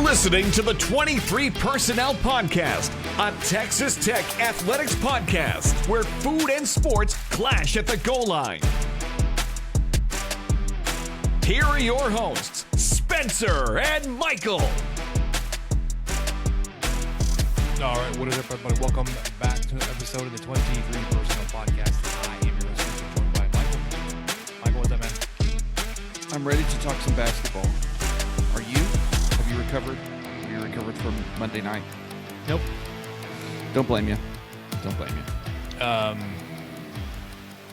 listening to the 23 Personnel Podcast, a Texas Tech athletics podcast where food and sports clash at the goal line. Here are your hosts, Spencer and Michael. All right, what is up, everybody? Welcome back to an episode of the 23 Personnel Podcast. I am your host, Spencer, joined by Michael. Michael, what's up, man? I'm ready to talk some basketball. Are you? Have you recovered? Have you recovered from Monday night? Nope. Don't blame you. Don't blame you.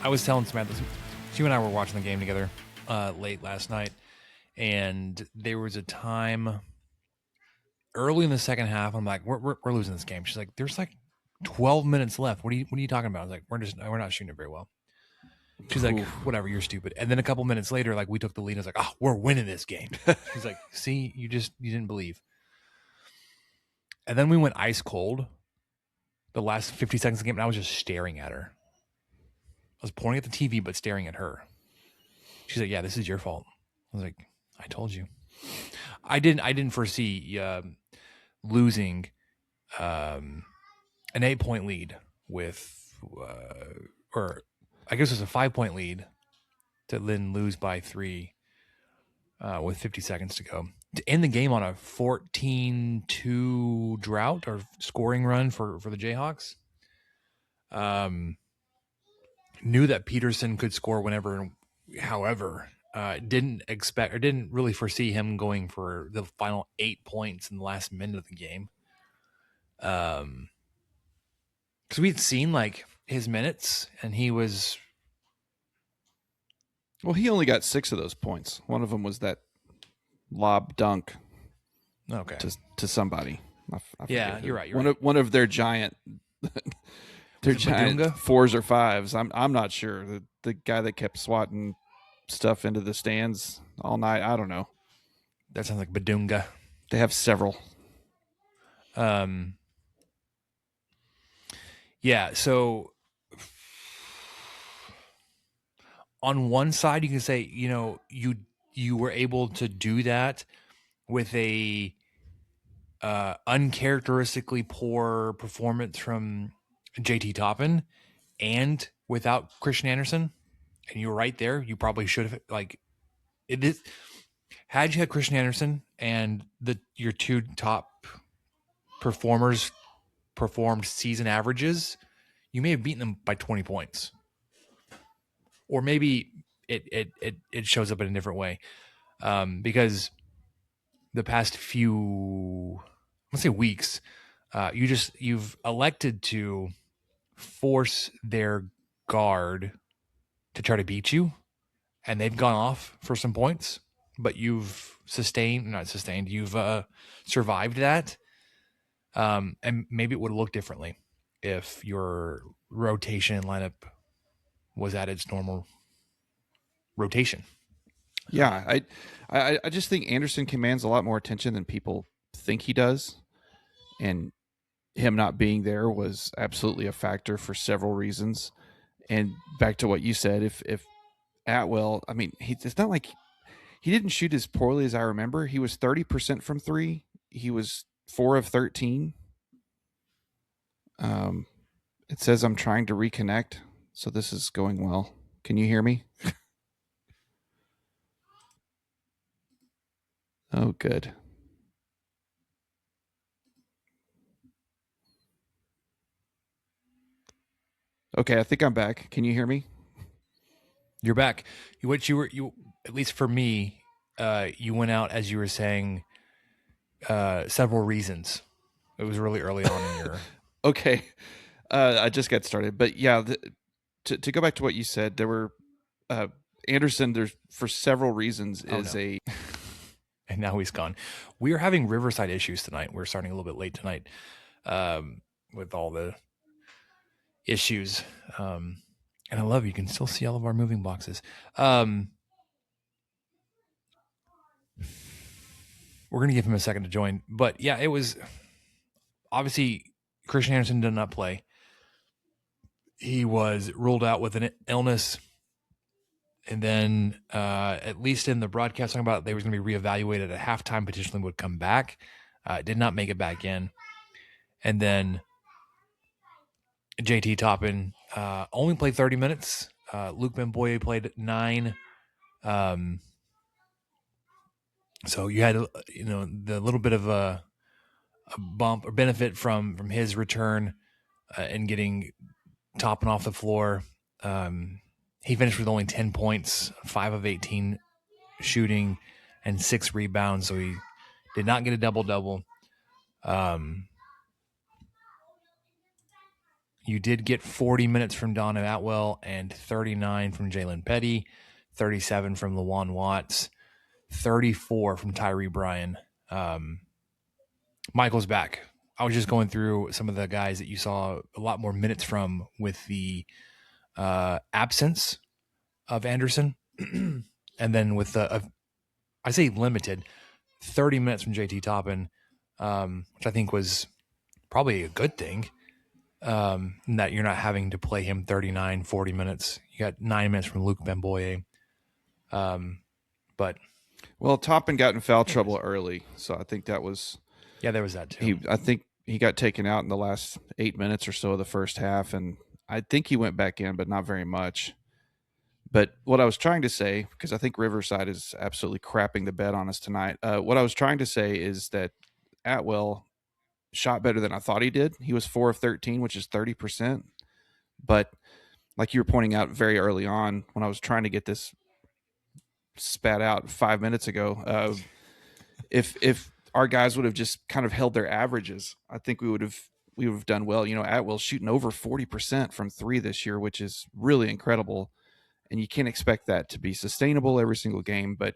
I was telling Samantha, she and I were watching the game together late last night, and there was a time early in the second half. I'm like, we're losing this game. She's like, there's like 12 minutes left. What are you talking about? I was like, we're not shooting it very well. She's like, whatever, you're stupid. And then a couple minutes later, like, we took the lead. I was like, oh, we're winning this game. She's like, see, you didn't believe. And then we went ice cold the last 50 seconds of the game, and I was just staring at her. I was pointing at the TV, but staring at her. She's like, yeah, this is your fault. I was like, I told you. I didn't foresee losing an 8-point lead with, or I guess it was a 5-point lead to then lose by 3 with 50 seconds to go. To end the game on a 14-2 drought or scoring run for the Jayhawks. Knew that Peterson could score whenever, however, didn't expect or didn't really foresee him going for the final 8 points in the last minute of the game. Because we'd seen like his minutes, and he was. Well, he only got 6 of those points. One of them was that lob dunk. Okay. To somebody. I Yeah, forget you're who. right. One of their giant. Their giant Badunga? 4s or 5s. I'm not sure. The guy that kept swatting stuff into the stands all night. I don't know. That sounds like Badunga. They have several. Yeah, so on one side you can say, you were able to do that with a uncharacteristically poor performance from JT Toppin and without Christian Anderson. And you were right there. You probably should have had you had Christian Anderson and your two top performers performed season averages, you may have beaten them by 20 points. Or maybe it shows up in a different way. Because the past few, let's say weeks, you've elected to force their guard to try to beat you, and they've gone off for some points, but you've you've survived that. And maybe it would look differently if your rotation lineup was at its normal rotation. Yeah, I just think Anderson commands a lot more attention than people think he does, and him not being there was absolutely a factor for several reasons. And back to what you said, if Atwell, I mean, it's not like he didn't shoot as poorly as I remember. He was 30% from 3. He was 4 of 13. It says I'm trying to reconnect, so this is going well. Can you hear me? Oh, good. Okay, I think I'm back. Can you hear me? You're back. You at least for me, you went out as you were saying several reasons. It was really early on in your. Okay, I just got started, but yeah, to go back to what you said, there were Anderson. There's for several reasons and now he's gone. We are having Riverside issues tonight. We're starting a little bit late tonight with all the issues. And I love you can still see all of our moving boxes. We're going to give him a second to join. But yeah, it was obviously Christian Anderson did not play. He was ruled out with an illness. And then at least in the broadcast talking about they was going to be reevaluated at halftime, potentially would come back. Did not make it back in. And then JT Toppin only played 30 minutes. Luke Bemboye played 9. So you had, the little bit of a bump or benefit from his return and getting Toppin off the floor. He finished with only 10 points, 5 of 18 shooting, and 6 rebounds. So he did not get a double-double. You did get 40 minutes from Donovan Atwell and 39 from Jalen Petty, 37 from Lawan Watts, 34 from Tyree Bryan. Michael's back. I was just going through some of the guys that you saw a lot more minutes from with the absence of Anderson. And then with I say limited, 30 minutes from JT Toppin, which I think was probably a good thing. That you're not having to play him 39, 40 minutes. You got 9 minutes from Luke Bemboye. But Toppin got in foul trouble early, so I think that was there was that too. I think he got taken out in the last 8 minutes or so of the first half, and I think he went back in, but not very much. But what I was trying to say, because I think Riverside is absolutely crapping the bed on us tonight, what I was trying to say is that Atwell shot better than I thought he did. He was 4 of 13, which is 30%. But like you were pointing out very early on, when I was trying to get this spat out 5 minutes ago, if our guys would have just kind of held their averages, I think we would have done well. Atwell's shooting over 40% from 3 this year, which is really incredible. And you can't expect that to be sustainable every single game. But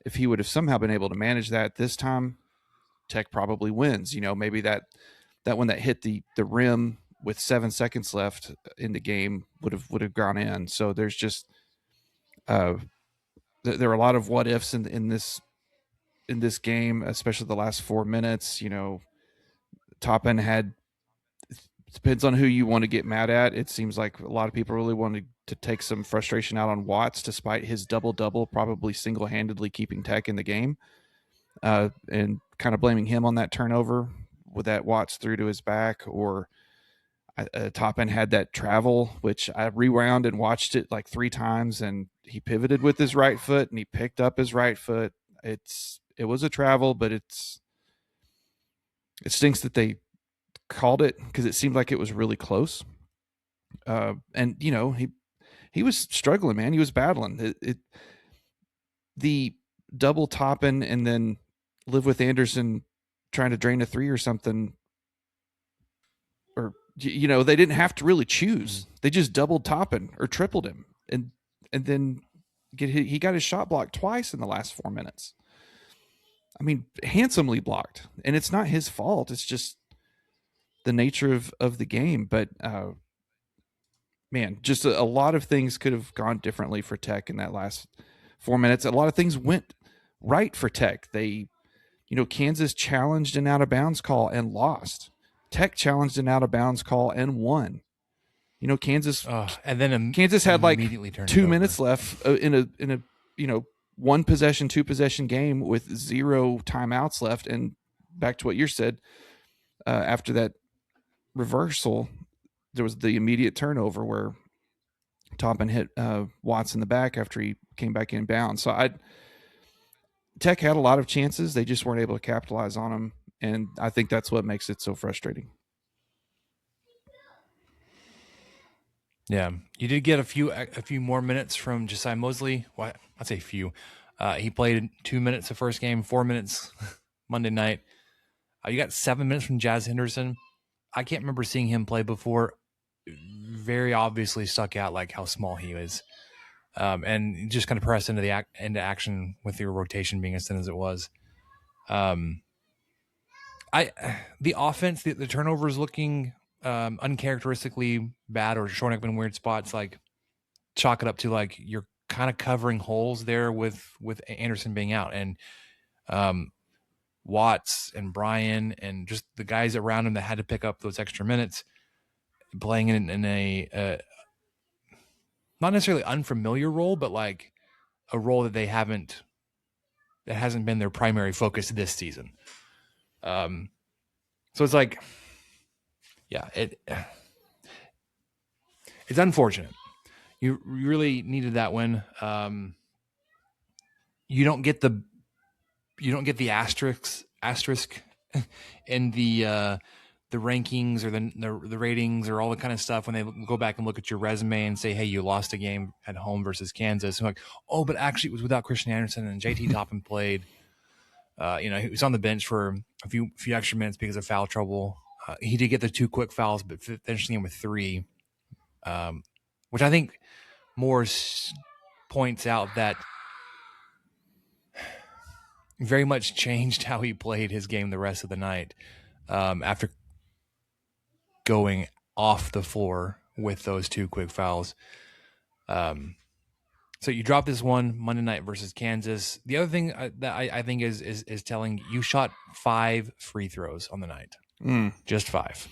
if he would have somehow been able to manage that this time, Tech probably wins. Maybe that one that hit the rim with 7 seconds left in the game would have gone in. So there's just there are a lot of what ifs in this game, especially the last 4 minutes. Toppin had, depends on who you want to get mad at. It seems like a lot of people really wanted to take some frustration out on Watts, despite his double-double, probably single-handedly keeping Tech in the game, and kind of blaming him on that turnover with that Watts threw to his back. Or Toppin had that travel, which I rewound and watched it like 3 times, and he pivoted with his right foot and he picked up his right foot. It was a travel, but it stinks that they called it, because it seemed like it was really close. And he was struggling, man. He was battling the double Toppin and then live with Anderson trying to drain a 3 or something. Or they didn't have to really choose. They just doubled Toppin or tripled him, and then he got his shot blocked twice in the last 4 minutes. I mean, handsomely blocked, and it's not his fault. It's just the nature of the game. But man, just a lot of things could have gone differently for Tech in that last 4 minutes. A lot of things went right for Tech. They, Kansas challenged an out of bounds call and lost. Tech challenged an out of bounds call and won. Kansas and then Kansas had like 2 minutes left in a 1 possession, 2 possession game with 0 timeouts left. And back to what you said, after that reversal, there was the immediate turnover where Toppin hit Watts in the back after he came back in bounds. So Tech had a lot of chances. They just weren't able to capitalize on them. And I think that's what makes it so frustrating. Yeah, you did get a few more minutes from Josiah Mosley. Well, I'd say few. He played 2 minutes the first game, 4 minutes Monday night. You got 7 minutes from Jazz Henderson. I can't remember seeing him play before. Very obviously stuck out like how small he is, and just kind of pressed into into action with your rotation being as thin as it was. The offense, the turnovers looking uncharacteristically bad or showing up in weird spots. Like chalk it up to like you're kind of covering holes there with Anderson being out, and Watts and Bryan and just the guys around him that had to pick up those extra minutes, playing in a not necessarily unfamiliar role, but like a role that that hasn't been their primary focus this season. So it's like, yeah, it's unfortunate. You really needed that win. You don't get the asterisk in the rankings or the ratings or all the kind of stuff when they go back and look at your resume and say, hey, you lost a game at home versus Kansas. I'm like, oh, but actually it was without Christian Anderson, and JT Toppin played. He was on the bench for a few extra minutes because of foul trouble. He did get the 2 quick fouls, but finished the game with 3, which I think more points out that very much changed how he played his game the rest of the night after going off the floor with those 2 quick fouls. So you dropped this one Monday night versus Kansas. The other thing that I think is telling, you shot 5 free throws on the night, just 5.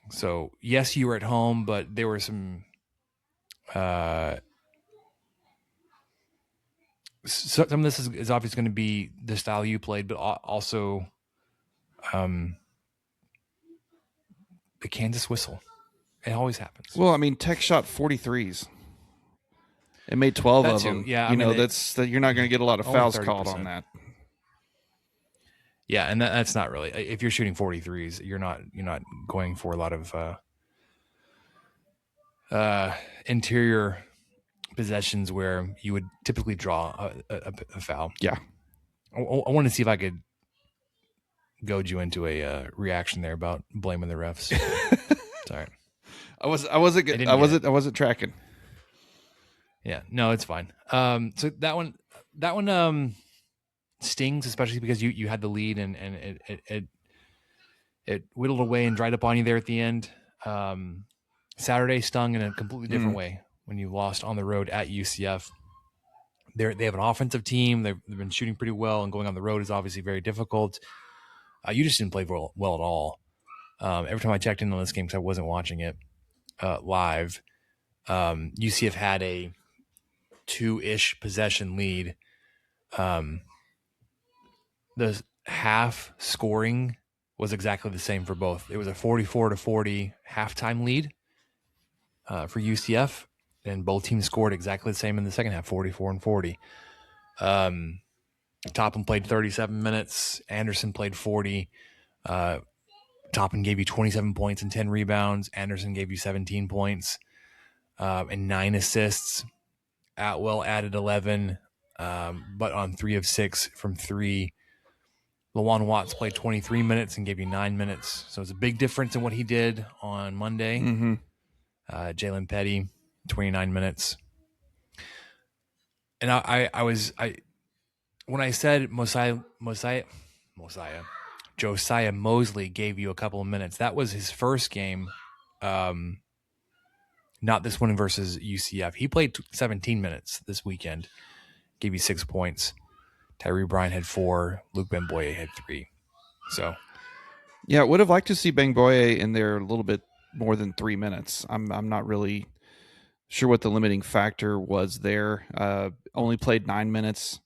So yes, you were at home, but there were some. Some of this is obviously going to be the style you played, but also the Kansas whistle. It always happens. Well, I mean, Tech shot 43s. It made 12 of them. Yeah, you're not going to get a lot of fouls called on that. Yeah, and that's not really. If you're shooting 43s, you're not going for a lot of interior possessions where you would typically draw a foul. Yeah, I want to see if I could goad you into a reaction there about blaming the refs. Sorry, I wasn't tracking. Yeah, no, it's fine. So that one stings, especially because you had the lead and it whittled away and dried up on you there at the end. Saturday stung in a completely different way when you lost on the road at UCF. They have an offensive team. They've been shooting pretty well, and going on the road is obviously very difficult. You just didn't play well at all. Every time I checked in on this game, because I wasn't watching it live, UCF had a 2-ish possession lead. The half scoring was exactly the same for both. It was a 44-40 halftime lead for UCF, and both teams scored exactly the same in the second half, 44-40. Toppin played 37 minutes. Anderson played 40. Toppin gave you 27 points and 10 rebounds. Anderson gave you 17 points and 9 assists. Atwell added 11, but on 3 of 6 from 3. Lawan Watts played 23 minutes and gave you 9 minutes. So it's a big difference in what he did on Monday. Mm-hmm. Jalen Petty, 29 minutes. And I when I said Josiah Mosley gave you a couple of minutes, that was his first game. Not this one versus UCF. He played 17 minutes this weekend, gave you 6 points. Tyree Bryant had 4. Luke Bemboye had 3. So, yeah, would have liked to see Bemboye in there a little bit more than 3 minutes. I'm not really sure what the limiting factor was there. Only played 9 minutes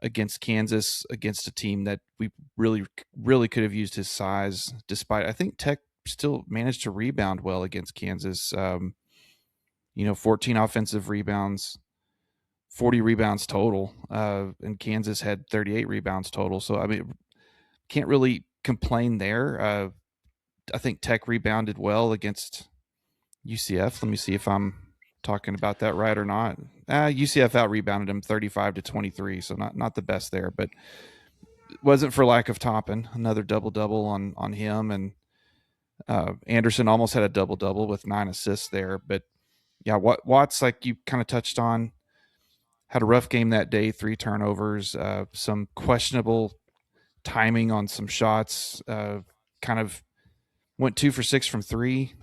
against Kansas, against a team that we really could have used his size. Despite, I think Tech still managed to rebound well against Kansas. 14 offensive rebounds, 40 rebounds total, and Kansas had 38 rebounds total. So, I mean, can't really complain there. I think Tech rebounded well against UCF. Let me see if I'm talking about that right or not. UCF out-rebounded him 35-23, so not the best there, but it wasn't for lack of Toppin. Another double-double on him, and Anderson almost had a double-double with 9 assists there. But, yeah, Watts, like you kind of touched on, had a rough game that day, 3 turnovers, some questionable timing on some shots, kind of went 2 for 6 from 3.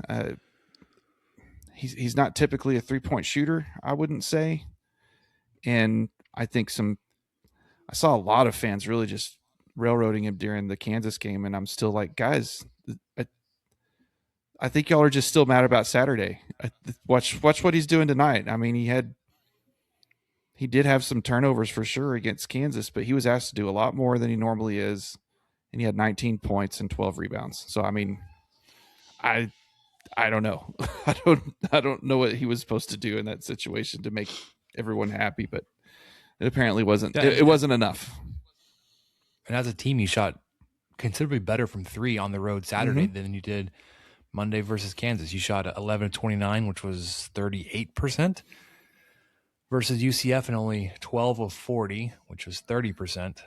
He's not typically a 3-point shooter, I wouldn't say. And I think I saw a lot of fans really just railroading him during the Kansas game, and I'm still like, guys, I think y'all are just still mad about Saturday. Watch what he's doing tonight. I mean, he He did have some turnovers for sure against Kansas, but he was asked to do a lot more than he normally is, and he had 19 points and 12 rebounds. So I mean, I don't know. I don't know what he was supposed to do in that situation to make everyone happy, but it apparently wasn't. It wasn't enough. And as a team, you shot considerably better from three on the road Saturday than you did Monday versus Kansas. You shot 11 of 29, which was 38%, versus UCF, and only 12 of 40, which was 30%,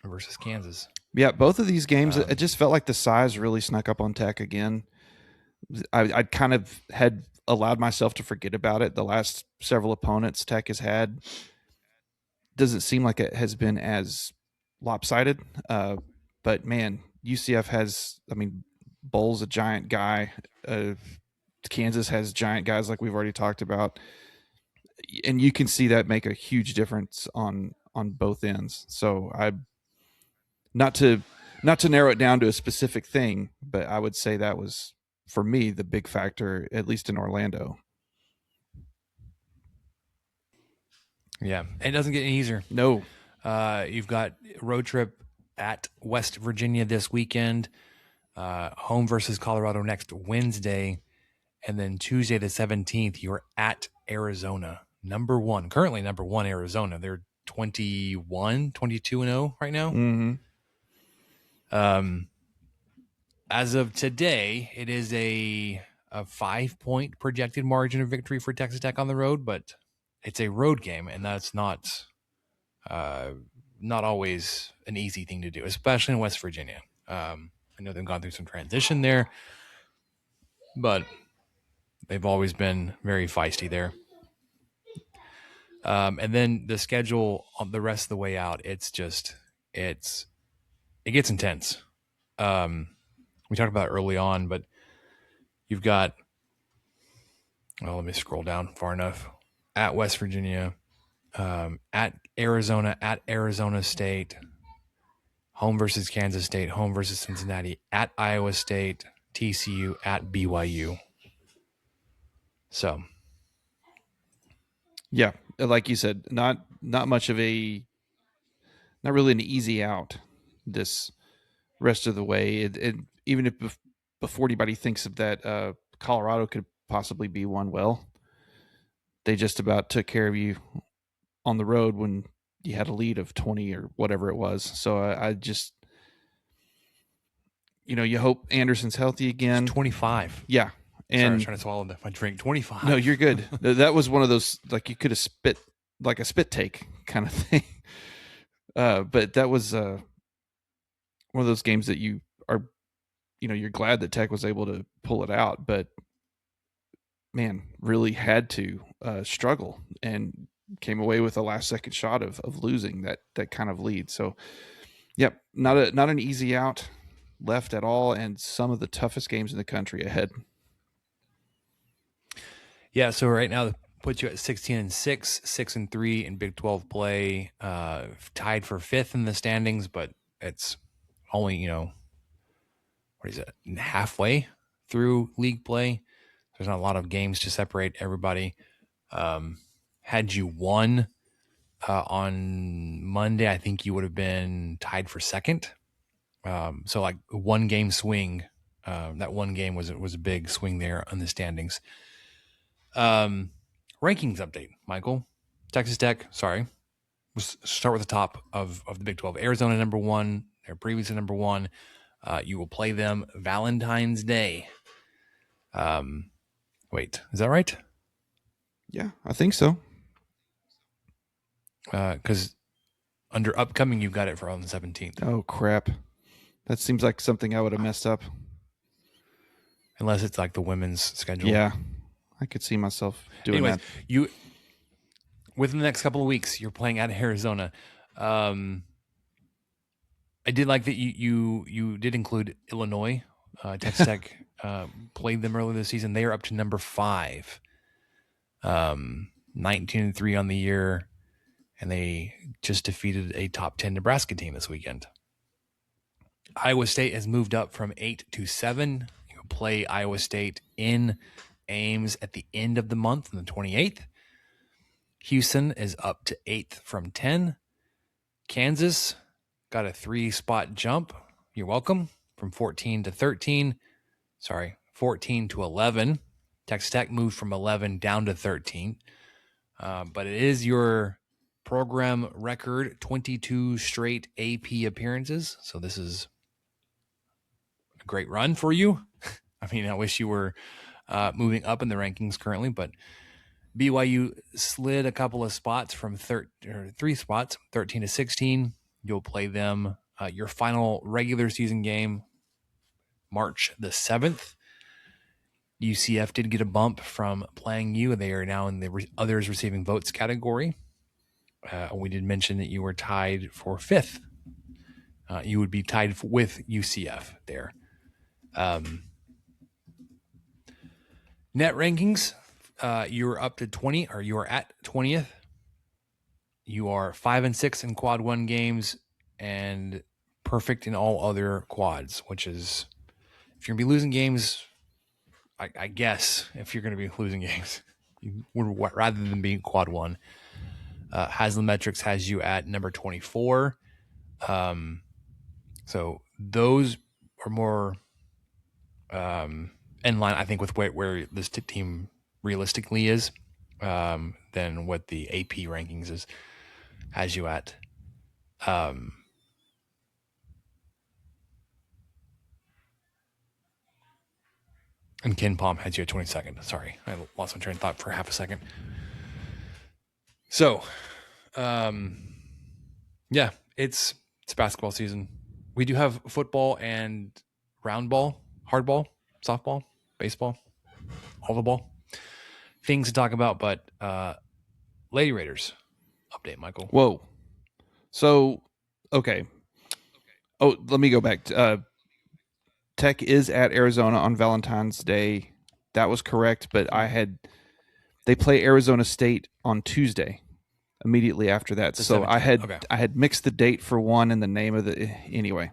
versus Kansas. Yeah, both of these games, it just felt like the size really snuck up on Tech again. I kind of had allowed myself to forget about it. The last several opponents Tech has had doesn't seem like it has been as lopsided. But man, UCF has, I mean, Bull's a giant guy. Kansas has giant guys like we've already talked about. And you can see that make a huge difference on both ends. So I not to narrow it down to a specific thing, but I would say that was, for me, the big factor, at least in Orlando. Yeah, it doesn't get any easier. No. You've got a road trip at West Virginia this weekend, home versus Colorado next Wednesday, and then Tuesday the 17th, you're at Arizona, currently number one Arizona. They're 22-0 right now. Mm-hmm. As of today, it is a 5-point projected margin of victory for Texas Tech on the road, but it's a road game, and that's not always an easy thing to do, especially in West Virginia. I know they've gone through some transition there, but they've always been very feisty there. And then the schedule on the rest of the way out, it gets intense. We talked about it early on, but you've got, let me scroll down far enough. At West Virginia, at Arizona State, home versus Kansas State, home versus Cincinnati, at Iowa State, TCU, at BYU. So, yeah, like you said, not much of not really an easy out this rest of the way. Even if before anybody thinks of that, Colorado could possibly be one. Well, they just about took care of you on the road when you had a lead of 20 or whatever it was. So I just, you hope Anderson's healthy again. It's 25. Yeah. And sorry, I was trying to swallow my drink. 25. No, you're good. That was one of those, like, you could have spit, like a spit take kind of thing. But that was one of those games that you are, you're glad that Tech was able to pull it out, but man, really had to struggle and came away with a last second shot of losing that kind of lead. So, yep, not an easy out left at all, and some of the toughest games in the country ahead. Yeah, so right now that puts you at 16-6, 6-3 in Big 12 play, tied for fifth in the standings, but it's only, halfway through league play. There's not a lot of games to separate everybody. Had you won on Monday, I think you would have been tied for second. So like one game swing, that one game was a big swing there on the standings. Rankings update, Michael. Texas Tech, sorry. Let's start with the top of the Big 12. Arizona number one. They're previously number one. You will play them Valentine's Day. Wait, is that right? Yeah, I think so. Because under upcoming, you've got it for on the 17th. Oh, crap. That seems like something I would have messed up. Unless it's like the women's schedule. Yeah, I could see myself doing that. Within the next couple of weeks, you're playing at Arizona. I did like that you did include Illinois. Texas Tech played them earlier this season. They are up to number 5, 19-3 on the year, and they just defeated a top 10 Nebraska team this weekend. Iowa State has moved up from 8 to 7. You play Iowa State in Ames at the end of the month on the 28th. Houston is up to 8th from 10. Kansas got a 3-spot jump. You're welcome. From 14 to 13. 14 to 11. Texas Tech moved from 11 down to 13. But it is your program record, 22 straight AP appearances. So this is a great run for you. I mean, I wish you were moving up in the rankings currently, but BYU slid a couple of spots from 3 spots, 13 to 16. You'll play them your final regular season game, March the 7th. UCF did get a bump from playing you. They are now in the others receiving votes category. We did mention that you were tied for 5th. You would be tied with UCF there. Net rankings, you're up to 20, or you are at 20th. You are 5-6 in quad 1 games and perfect in all other quads, which is, if you're going to be losing games, I guess if you're going to be losing games, you would, rather than being quad 1. Haslametrics has you at number 24. So those are more in line, I think, with where this team realistically is than what the AP rankings has you at. And Ken Palm has you at 22nd. Sorry, I lost my train of thought for half a second. So, yeah, it's basketball season. We do have football and roundball, hardball, softball, baseball, all the ball things to talk about. But Lady Raiders update, Michael. Whoa. So, okay. Oh, let me go back. Tech is at Arizona on Valentine's Day. That was correct, but they play Arizona State on Tuesday, immediately after that. So 17th. I had mixed the date for one and the name of the. Anyway,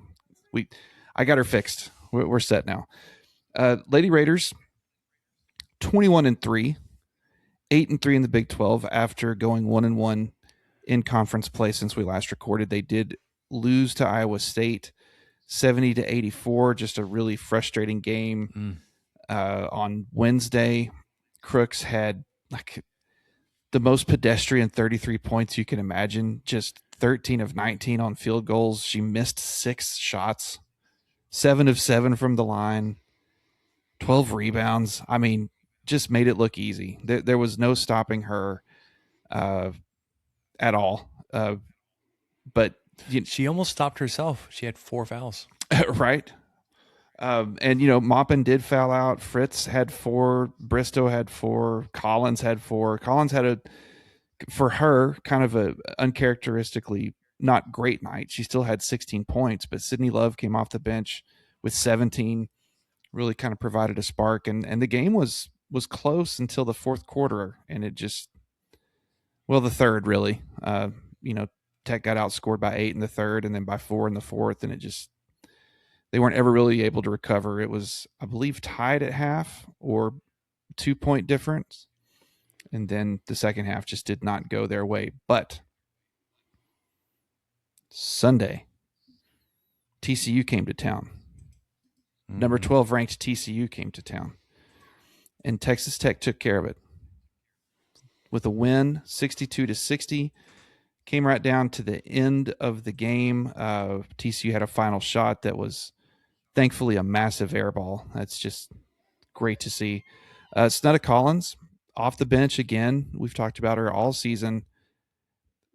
I got her fixed. We're set now. Lady Raiders, 21-3, 8-3 in the Big 12 after going 1-1 in conference play since we last recorded. They did lose to Iowa State 70-84, just a really frustrating game. On Wednesday, Crooks had like the most pedestrian 33 points you can imagine, just 13 of 19 on field goals. She missed 6 shots, 7 of 7 from the line, 12 rebounds. I mean, just made it look easy. There was no stopping her at all. But she almost stopped herself. She had 4 fouls. Right. And, Maupin did foul out. Fritz had 4. Bristow had 4. Collins had 4. Collins had for her, kind of a uncharacteristically not great night. She still had 16 points, but Sydney Love came off the bench with 17, really kind of provided a spark. And the game was close until the fourth quarter. And it just, the third really, Tech got outscored by 8 in the third and then by 4 in the fourth. And they weren't ever really able to recover. It was, I believe, tied at half or 2-point difference. And then the second half just did not go their way. But Sunday, TCU came to town. Number 12 ranked TCU came to town. And Texas Tech took care of it with a win, 62-60. Came right down to the end of the game. TCU had a final shot that was thankfully a massive air ball. That's just great to see. Snutta Collins off the bench again. We've talked about her all season.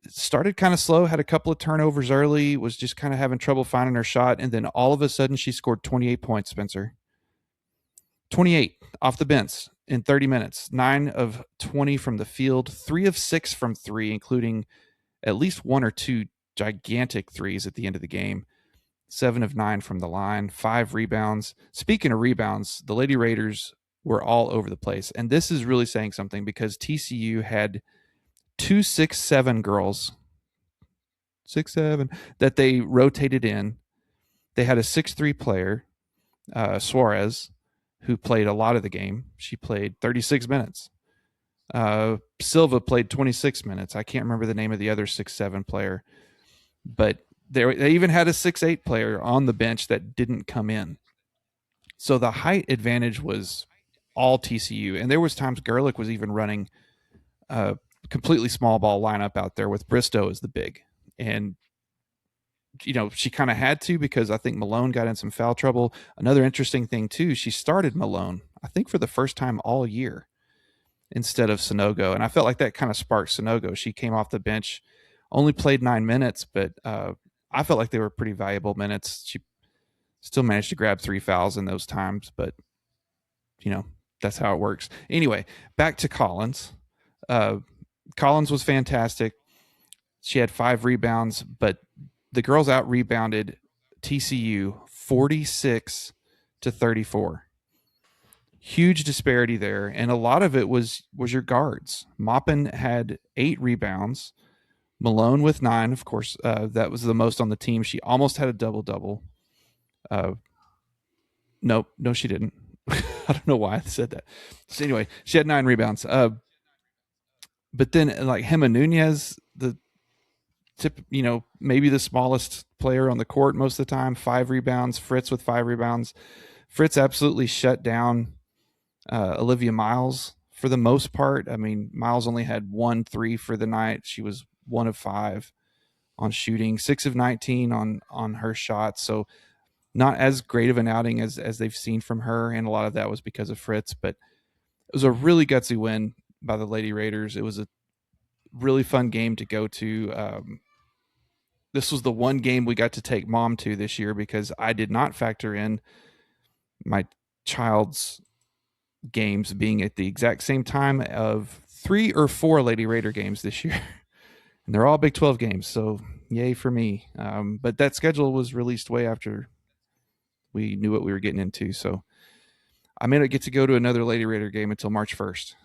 Started kind of slow, had a couple of turnovers early, was just kind of having trouble finding her shot, and then all of a sudden she scored 28 points, Spencer. 28 off the bench in 30 minutes. 9 of 20 from the field, 3 of 6 from 3, including at least 1 or 2 gigantic threes at the end of the game. 7 of 9 from the line, 5 rebounds. Speaking of rebounds, the Lady Raiders were all over the place. And this is really saying something because TCU had 2 6'7" girls, 6'7", that they rotated in. They had a 6'3" player, Suarez, who played a lot of the game. She played 36 minutes. Silva played 26 minutes. I can't remember the name of the other 6'7" player, but they even had a 6'8" player on the bench that didn't come in. So the height advantage was all TCU, and there was times Gerlich was even running a completely small ball lineup out there with Bristow as the big, and she kind of had to because I think Malone got in some foul trouble. Another interesting thing too, she started Malone, I think for the first time all year instead of Sonogo, and I felt like that kind of sparked Sonogo. She came off the bench, only played 9 minutes, but I felt like they were pretty valuable minutes. She still managed to grab 3 fouls in those times, but that's how it works. Anyway, back to Collins. Collins was fantastic. She had 5 rebounds, but the girls out rebounded TCU 46-34. Huge disparity there, and a lot of it was your guards. Maupin had 8 rebounds, Malone with 9. Of course, that was the most on the team. She almost had a double-double. No, she didn't. I don't know why I said that. So anyway, she had 9 rebounds. But then like Gemma Nunez, the tip, maybe the smallest player on the court most of the time, 5 rebounds. Fritz with 5 rebounds. Fritz absolutely shut down Olivia Miles for the most part. I mean, Miles only had 1 3 for the night. She was 1 of 5 on shooting, 6 of 19 on her shots. So not as great of an outing as they've seen from her, and a lot of that was because of Fritz. But it was a really gutsy win by the Lady Raiders. It was a really fun game to go to. This was the one game we got to take Mom to this year because I did not factor in my child's games being at the exact same time of 3 or 4 Lady Raider games this year. And they're all Big 12 games, so yay for me. But that schedule was released way after we knew what we were getting into, so I may not get to go to another Lady Raider game until March 1st.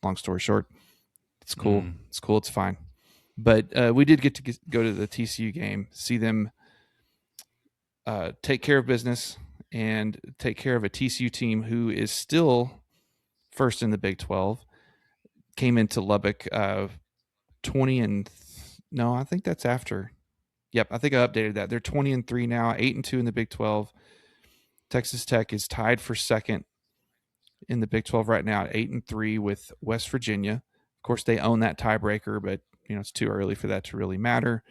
Long story short, it's cool. It's cool. It's fine. But we did get to go to the TCU game, see them take care of business and take care of a TCU team who is still first in the Big 12. Came into Lubbock 20 and no, I think that's after. Yep, I think I updated that. They're 20-3 now, 8-2 in the Big 12. Texas Tech is tied for second in the Big 12 right now at 8-3 with West Virginia. Of course, they own that tiebreaker, but it's too early for that to really matter.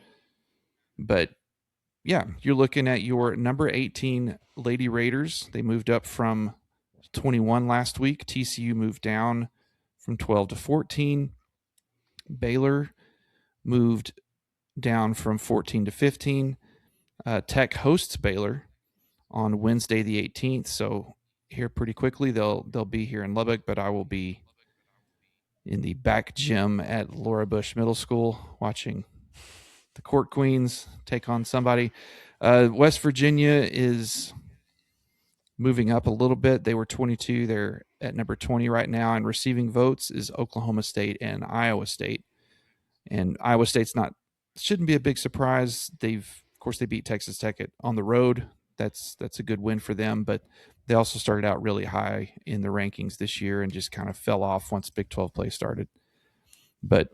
But yeah, you're looking at your number 18 Lady Raiders. They moved up from 21 last week. TCU moved down from 12 to 14. Baylor moved down from 14 to 15. Tech hosts Baylor on Wednesday the 18th, so here pretty quickly they'll be here in Lubbock, but I will be in the back gym at Laura Bush Middle School watching the Court Queens take on somebody. West Virginia is moving up a little bit. They were 22. They're at number 20 right now, and receiving votes is Oklahoma State and Iowa State. And Iowa State's shouldn't be a big surprise. Of course, they beat Texas Tech on the road. That's a good win for them, but they also started out really high in the rankings this year and just kind of fell off once Big 12 play started. But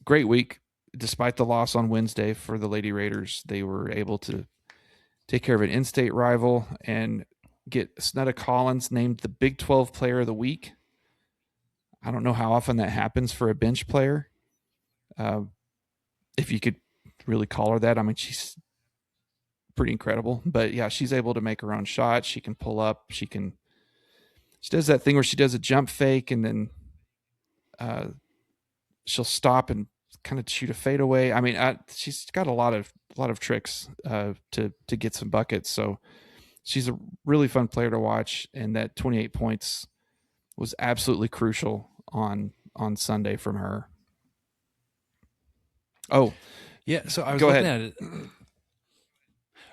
great week. Despite the loss on Wednesday for the Lady Raiders, they were able to take care of an in-state rival and get Snetta Collins named the Big 12 Player of the Week. I don't know how often that happens for a bench player. If you could really call her that. I mean, she's pretty incredible. But yeah, she's able to make her own shot. She can pull up. She does that thing where she does a jump fake and then she'll stop and kind of shoot a fadeaway. I mean, she's got a lot of tricks to get some buckets. So she's a really fun player to watch. And that 28 points was absolutely crucial on Sunday from her. Oh, yeah. So I was go looking ahead. at it.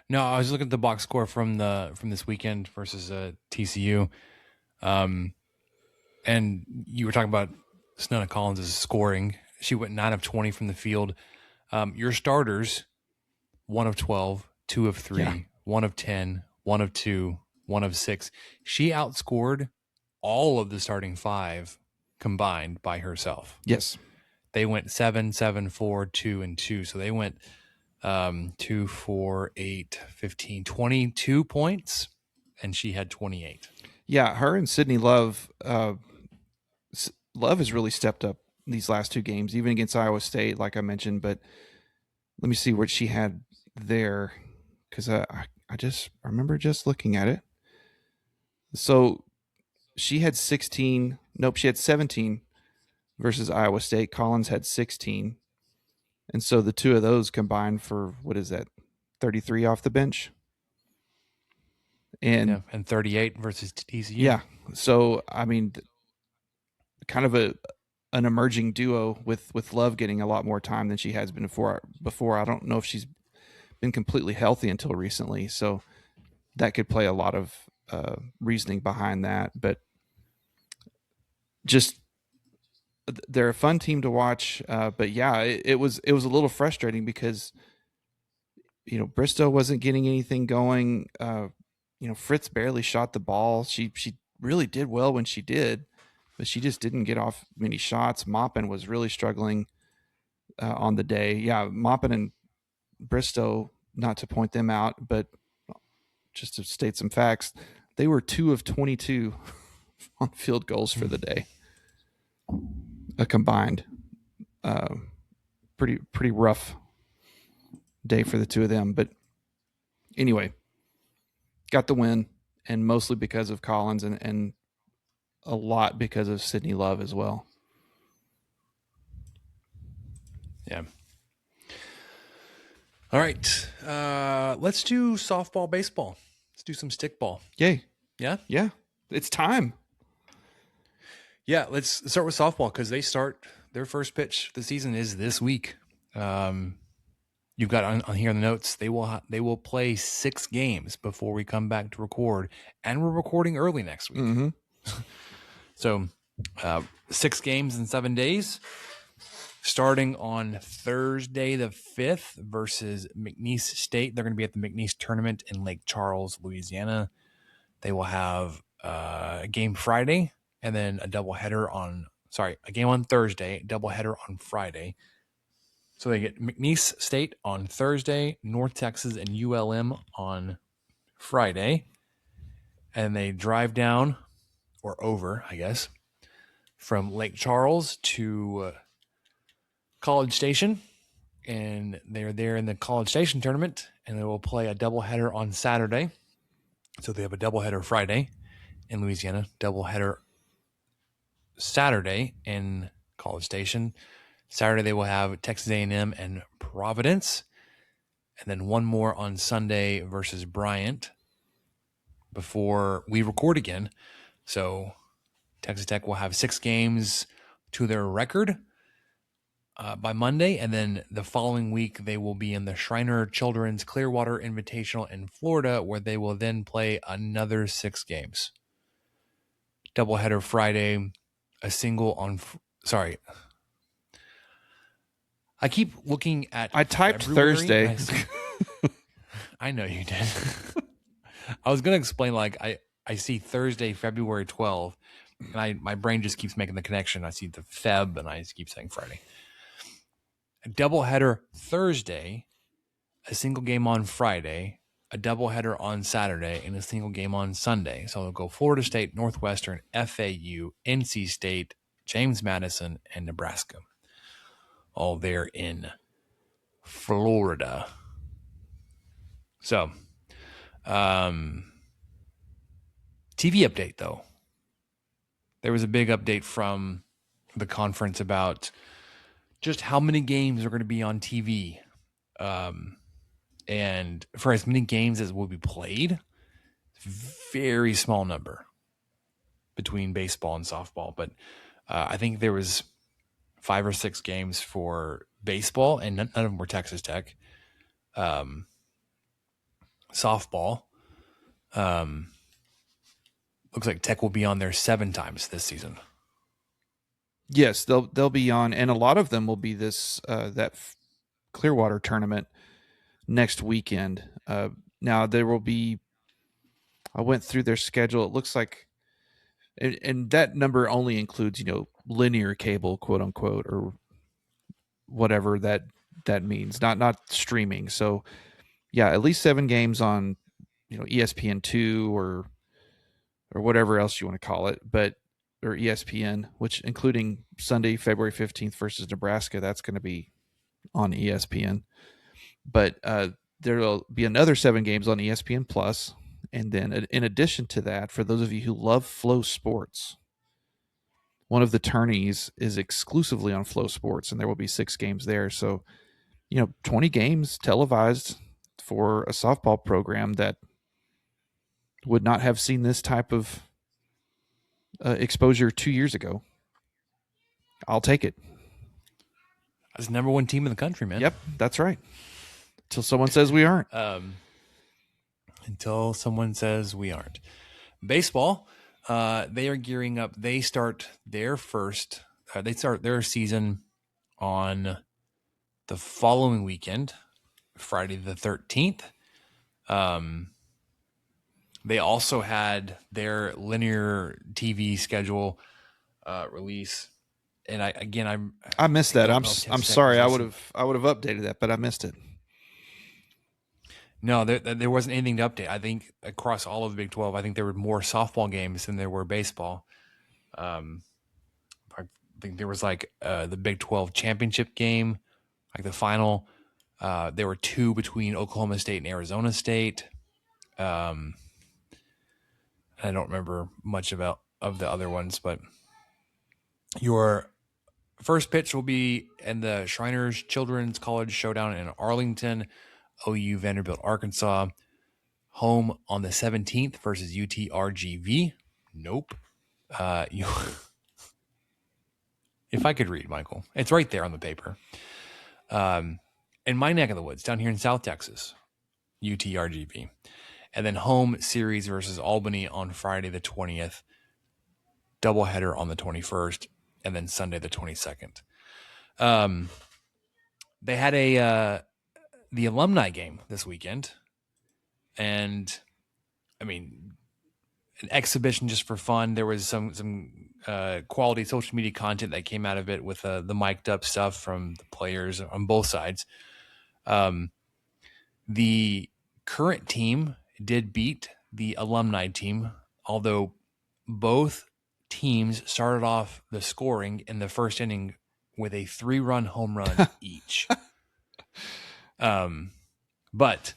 No, I was looking at the box score from this weekend versus TCU, and you were talking about Snetta Collins' scoring. She went 9 of 20 from the field. Your starters, 1 of 12, 2 of 3, 1 of 10, 1 of 2, 1 of 6. She outscored all of the starting 5 combined by herself. Yes. They went 7, 7, 4, 2, and 2. So they went 2, 4, 8, 15, 22 points, and she had 28. Yeah, her and Sydney Love. Love has really stepped up these last two games, even against Iowa State, like I mentioned. But let me see what she had there, because I remember just looking at it. So she had 16. Nope, she had 17 versus Iowa State. Collins had 16. And so the two of those combined for, what is that, 33 off the bench? And 38 versus TCU. Yeah. So, I mean, kind of an emerging duo with Love getting a lot more time than she has been before. I don't know if she's been completely healthy until recently. So that could play a lot of reasoning behind that. But just they're a fun team to watch. But yeah, it was a little frustrating because Bristow wasn't getting anything going. Fritz barely shot the ball. She really did well when she did, but she just didn't get off many shots. Maupin was really struggling on the day. Yeah, Maupin and Bristow, not to point them out, but just to state some facts, they were 2 of 22 on field goals for the day. A combined. Pretty rough day for the two of them. But anyway, got the win, and mostly because of Collins and a lot because of Sydney Love as well. Yeah. All right. Let's do softball, baseball. Let's do some stickball. Yay. Yeah? Yeah. It's time. Yeah, let's start with softball because they start their first pitch of the season is this week. You've got on here in the notes, they will play 6 games before we come back to record, and we're recording early next week. Mm-hmm. So 6 games in 7 days, starting on Thursday the 5th versus McNeese State. They're going to be at the McNeese tournament in Lake Charles, Louisiana. They will have a game Friday and then a game on Thursday, doubleheader on Friday. So they get McNeese State on Thursday, North Texas and ULM on Friday. And they drive down, or over, I guess, from Lake Charles to College Station. And they're there in the College Station tournament, and they will play a doubleheader on Saturday. So they have a doubleheader Friday in Louisiana, doubleheader Saturday in College Station. Saturday they will have Texas A&M and Providence, and then one more on Sunday versus Bryant before we record again. So Texas Tech will have 6 games to their record by Monday, and then the following week they will be in the Shriner Children's Clearwater Invitational in Florida, where they will then play another 6 games. Doubleheader Friday, a single on I keep looking at I typed February, Thursday. I know you did. I was going to explain, like, I see Thursday, February 12th, and my brain just keeps making the connection. I see the Feb, and I just keep saying Friday. A doubleheader Thursday, a single game on Friday, a doubleheader on Saturday, and a single game on Sunday. So they'll go Florida State, Northwestern, FAU, NC State, James Madison, and Nebraska. All there in Florida. So, TV update, though. There was a big update from the conference about just how many games are going to be on TV. And for as many games as will be played, very small number between baseball and softball. But I think there was 5 or 6 games for baseball, and none of them were Texas Tech. Softball, looks like Tech will be on there 7 times this season. Yes, they'll be on, and a lot of them will be this Clearwater tournament next weekend. Now there will be. I went through their schedule. It looks like and that number only includes, linear cable, quote unquote, or whatever that means, not streaming. So yeah, at least 7 games on, ESPN2 or whatever else you want to call it, but or ESPN, which including Sunday, February 15th versus Nebraska, that's going to be on ESPN. But there'll be another 7 games on ESPN Plus, and then in addition to that, for those of you who love Flow Sports, one of the tourneys is exclusively on Flow Sports, and there will be 6 games there. So, 20 games televised for a softball program that would not have seen this type of exposure 2 years ago. I'll take it. As number 1 team in the country, man. Yep, that's right. Until someone says we aren't. Until someone says we aren't. Baseball, they are gearing up. They start their season on the following weekend, Friday the 13th. They also had their linear TV schedule release, and I missed that. I'm sorry. I would have updated that, but I missed it. No, there wasn't anything to update. I think across all of the Big 12, I think there were more softball games than there were baseball. I think there was the Big 12 championship game, like the final. There were 2 between Oklahoma State and Arizona State. I don't remember much of the other ones, but your first pitch will be in the Shriners Children's College Showdown in Arlington, OU Vanderbilt, Arkansas. Home on the 17th versus UTRGV. Nope. If I could read, Michael, it's right there on the paper. In my neck of the woods, down here in South Texas, UTRGV. And then home series versus Albany on Friday the 20th. Doubleheader on the 21st. And then Sunday the 22nd. They had the alumni game this weekend. And, an exhibition just for fun. There was some quality social media content that came out of it with the mic'd up stuff from the players on both sides. The current team did beat the alumni team, although both teams started off the scoring in the first inning with a 3-run home run each. But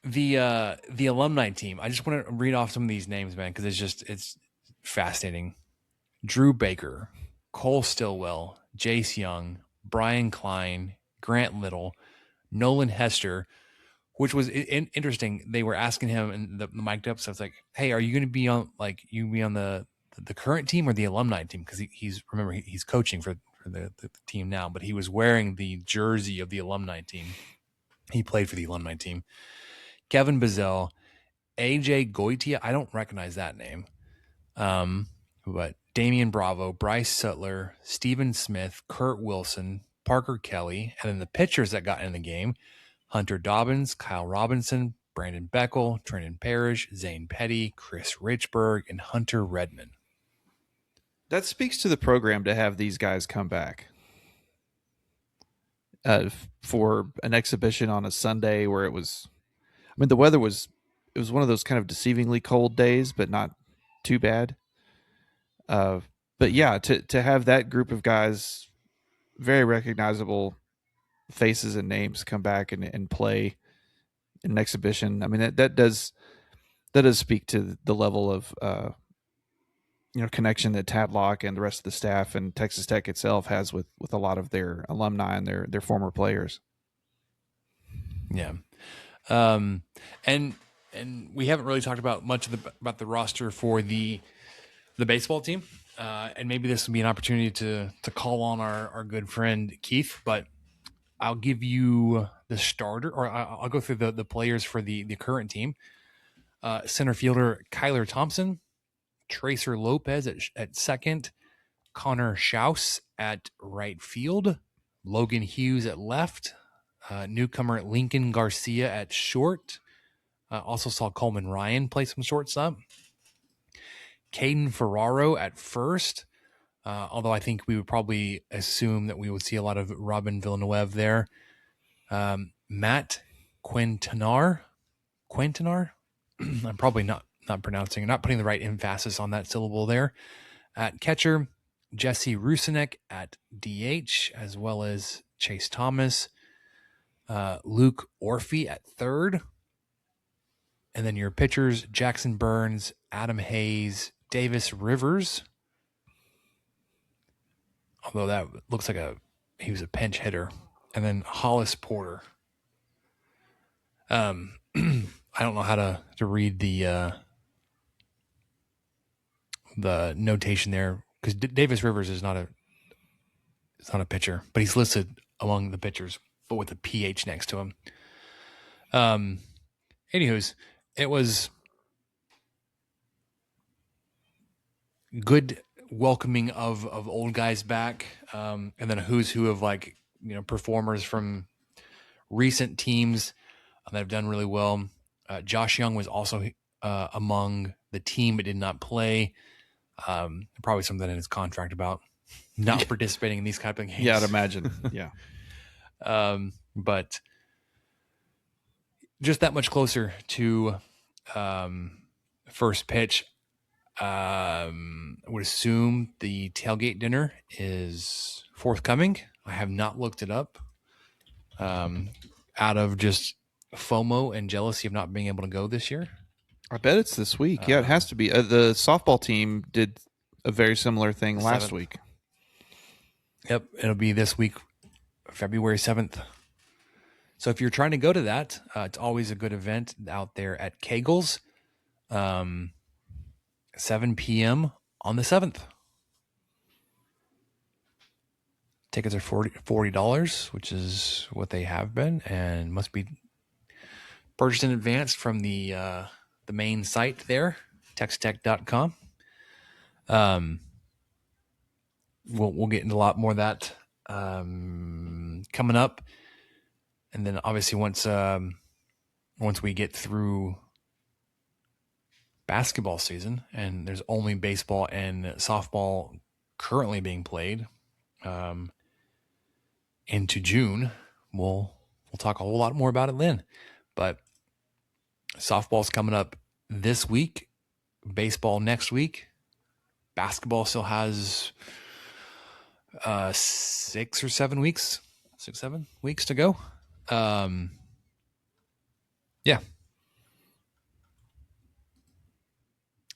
the alumni team, I just want to read off some of these names, man, because it's fascinating. Drew Baker, Cole Stillwell, Jace Young, Brian Klein, Grant Little, Nolan Hester, which was interesting. They were asking him in the mic'd up stuff. It's like, hey, are you going to be on the current team or the alumni team? Because he's coaching for the team now, but he was wearing the jersey of the alumni team. He played for the alumni team. Kevin Bazell, AJ Goitia, I don't recognize that name. But Damian Bravo, Bryce Sutler, Steven Smith, Kurt Wilson, Parker Kelly, and then the pitchers that got in the game: Hunter Dobbins, Kyle Robinson, Brandon Beckel, Trenton Parrish, Zane Petty, Chris Richburg, and Hunter Redmond. That speaks to the program to have these guys come back for an exhibition on a Sunday where it was, the weather was one of those kind of deceivingly cold days, but not too bad. But yeah, to have that group of guys, very recognizable faces and names, come back and play in an exhibition. That does speak to the level of connection that Tadlock and the rest of the staff and Texas Tech itself has with a lot of their alumni and their former players. Yeah. And we haven't really talked about much about the roster for the baseball team. And maybe this would be an opportunity to call on our good friend Keith, but I'll give you the starter, or I'll go through the players for the current team. Center fielder Kyler Thompson, Tracer Lopez at second, Connor Schaus at right field, Logan Hughes at left, newcomer Lincoln Garcia at short. Also saw Coleman Ryan play some shortstop. Caden Ferraro at first, although I think we would probably assume that we would see a lot of Robin Villanueva there. Matt Quintanar. I'm probably not putting the right emphasis on that syllable there. At catcher, Jesse Rusinek at DH, as well as Chase Thomas. Luke Orphy at third. And then your pitchers, Jackson Burns, Adam Hayes, Davis Rivers. Although that looks like he was a pinch hitter. And then Hollis Porter. I don't know how to read the notation there, because Davis Rivers is not a pitcher, but he's listed among the pitchers, but with a PH next to him. Anywho's, it was good welcoming of old guys back, and then a who's who of performers from recent teams that have done really well. Josh Young was also among the team but did not play. Probably something in his contract about not participating in these kind of games. Yeah, I'd imagine. Yeah. But just that much closer to first pitch. I would assume the tailgate dinner is forthcoming. I have not looked it up. Out of just FOMO and jealousy of not being able to go this year. I bet it's this week. Yeah, it has to be. The softball team did a very similar thing last 7th. week. Yep, it'll be this week, February 7th. So if you're trying to go to that, it's always a good event out there at Kegel's, 7 p.m. on the 7th. Tickets are $40, which is what they have been, and must be purchased in advance from the main site there, textech.com. We'll get into a lot more of that coming up, and then obviously once we get through basketball season, and there's only baseball and softball currently being played, into June, we'll talk a whole lot more about it then. But softball's coming up this week, baseball next week, basketball still has 6 or 7 weeks to go. Yeah.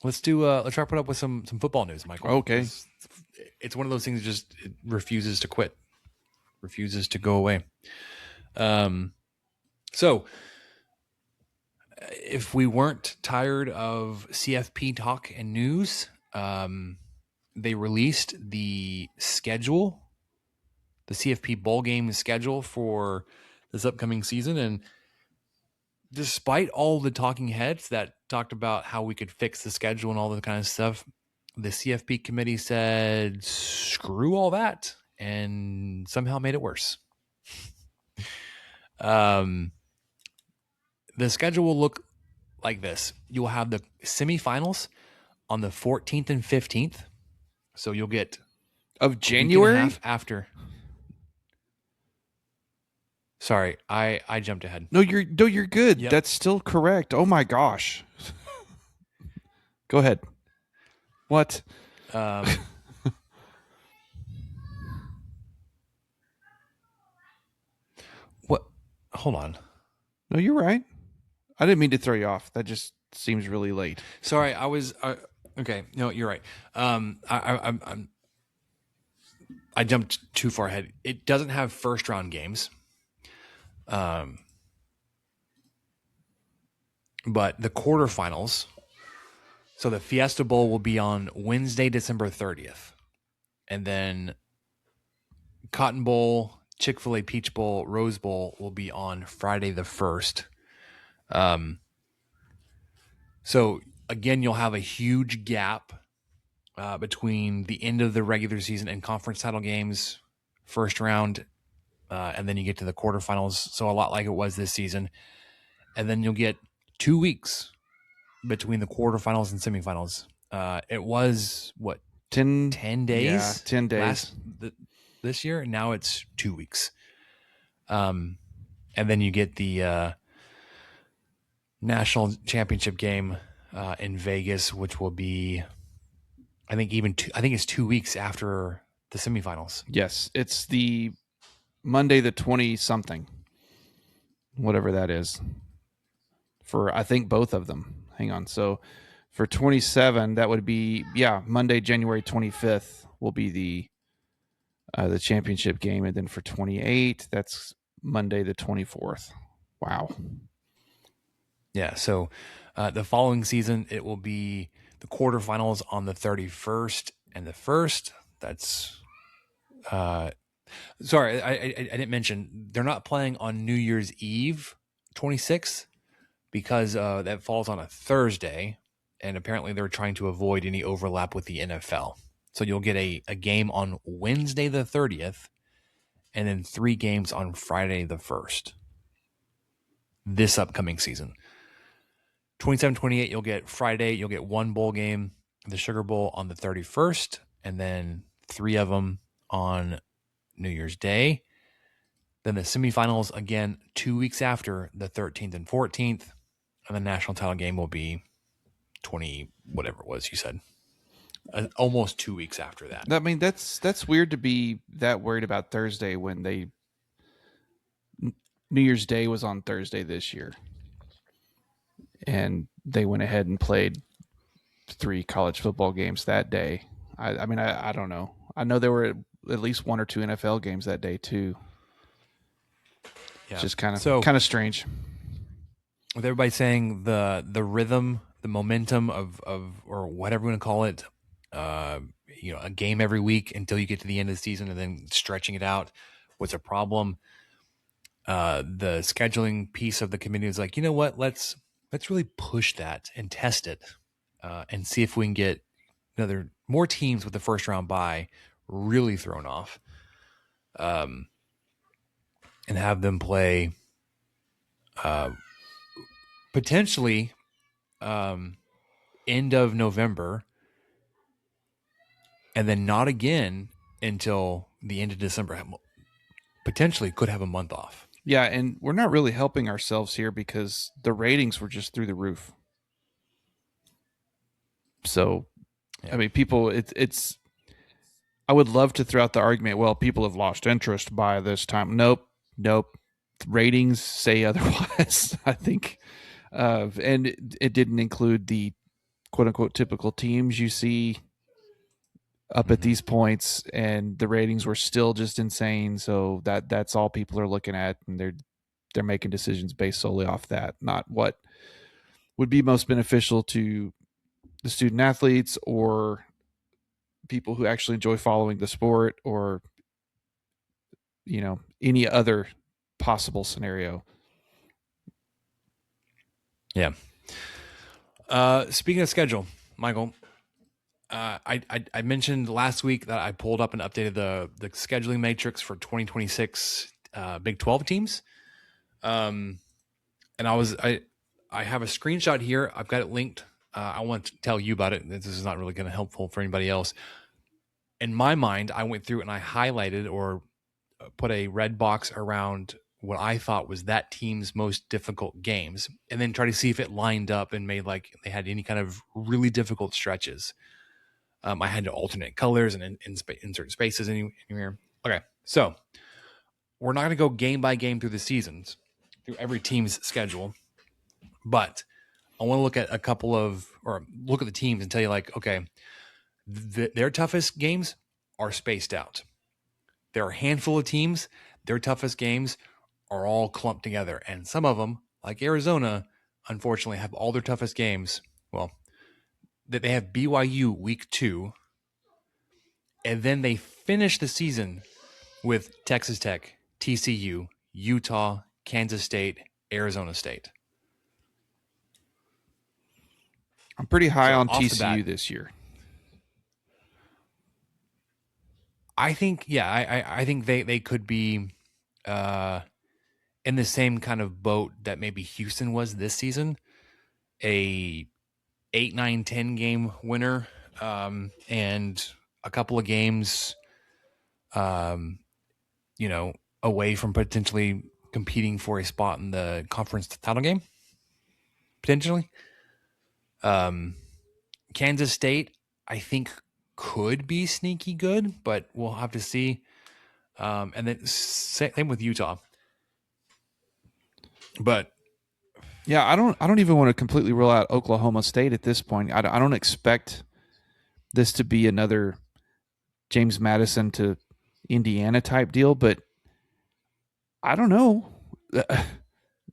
Let's wrap it up with some football news, Michael. Okay. It's one of those things that just it refuses to quit, refuses to go away. So if we weren't tired of CFP talk and news, they released the schedule, the CFP bowl game schedule for this upcoming season. And despite all the talking heads that talked about how we could fix the schedule and all that kind of stuff, the CFP committee said, screw all that, and somehow made it worse. The schedule will look like this. You'll have the semifinals on the 14th and 15th. So you'll get of January after. Sorry, I jumped ahead. No, you're good. Yep. That's still correct. Oh my gosh. Go ahead. What? What? Hold on. No, you're right. I didn't mean to throw you off. That just seems really late. Sorry, I was okay. No, you're right. I jumped too far ahead. It doesn't have first round games. But the quarterfinals. So the Fiesta Bowl will be on Wednesday, December 30th. And then Cotton Bowl, Chick-fil-A Peach Bowl, Rose Bowl will be on Friday the 1st. So again, you'll have a huge gap between the end of the regular season and conference title games, first round, and then you get to the quarterfinals. So a lot like it was this season. And then you'll get 2 weeks between the quarterfinals and semifinals. It was what 10 days? Yeah, 10 days. This year. Now it's 2 weeks. And then you get the national championship game in Vegas, which will be, I think it's 2 weeks after the semifinals. Yes, it's the Monday the 20 something, whatever that is. For I think both of them. Hang on. So for 27, that would be Monday January 25th will be the championship game, and then for 28, that's Monday the 24th. Wow. Yeah. So the following season, it will be the quarterfinals on the 31st and the 1st. That's sorry, I didn't mention they're not playing on New Year's Eve, 26th, because that falls on a Thursday, and apparently they're trying to avoid any overlap with the NFL. So you'll get a game on Wednesday the 30th, and then 3 games on Friday the 1st. This upcoming season. 27-28, you'll get Friday, you'll get 1 bowl game, the Sugar Bowl on the 31st, and then 3 of them on New Year's Day. Then the semifinals again 2 weeks after, the 13th and 14th, and the national title game will be 20 whatever it was you said. Almost 2 weeks after that. I mean, that's weird to be that worried about Thursday when New Year's Day was on Thursday this year. And they went ahead and played 3 college football games that day. I mean, I don't know. I know there were at least 1 or 2 NFL games that day too. Yeah. It's just kind of strange. With everybody saying the rhythm, the momentum of or whatever we're going to call it, a game every week until you get to the end of the season and then stretching it out was a problem. The scheduling piece of the committee was like, you know what, let's really push that and test it and see if we can get more teams with the first round bye really thrown off, and have them play potentially end of November and then not again until the end of December. Potentially could have a month off. Yeah, and we're not really helping ourselves here because the ratings were just through the roof. So, yeah. I mean, people, it's. I would love to throw out the argument, well, people have lost interest by this time. Nope. Ratings say otherwise, I think. And it didn't include the quote-unquote typical teams you see up at these points, and the ratings were still just insane. So that's all people are looking at, and they're making decisions based solely off that, not what would be most beneficial to the student athletes or people who actually enjoy following the sport, or any other possible scenario. Yeah. Speaking of schedule, Michael, I mentioned last week that I pulled up and updated the scheduling matrix for 2026 Big 12 teams. And I have a screenshot here. I've got it linked. I want to tell you about it. This is not really going to be helpful for anybody else. In my mind, I went through and I highlighted or put a red box around what I thought was that team's most difficult games, and then try to see if it lined up and made like they had any kind of really difficult stretches. I had to alternate colors and insert spaces anywhere. Okay, so we're not going to go game by game through the seasons, through every team's schedule, but I want to look at look at the teams and tell you, like, okay, their toughest games are spaced out. There are a handful of teams, their toughest games are all clumped together. And some of them, like Arizona, unfortunately have all their toughest games. Well, that they have BYU week 2, and then they finish the season with Texas Tech, TCU, Utah, Kansas State, Arizona State. I'm pretty high on TCU this year. I think, I think they could be in the same kind of boat that maybe Houston was this season. A 8, 9, 10 game winner, and a couple of games, you know, away from potentially competing for a spot in the conference title game, potentially. Kansas State, I think, could be sneaky good, but we'll have to see. And then same with Utah. But Yeah, I don't even want to completely rule out Oklahoma State at this point. I don't expect this to be another James Madison to Indiana type deal, but I don't know.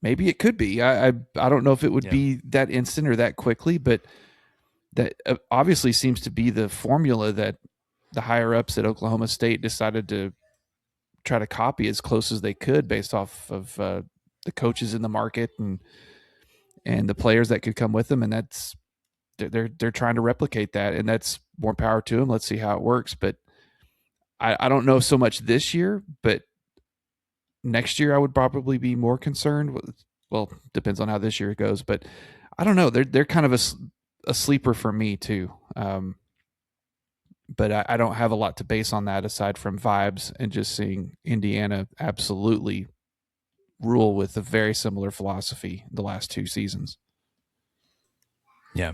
Maybe it could be. I don't know if it would be that instant or that quickly, but that obviously seems to be the formula that the higher ups at Oklahoma State decided to try to copy as close as they could based off of the coaches in the market and the players that could come with them, and that's they're trying to replicate that, and that's more power to them. Let's see how it works, but I don't know so much this year, but next year I would probably be more concerned. Well, depends on how this year goes, but I don't know. They're kind of a sleeper for me too. But I don't have a lot to base on that aside from vibes and just seeing Indiana absolutely rule with a very similar philosophy the last 2 seasons. yeah.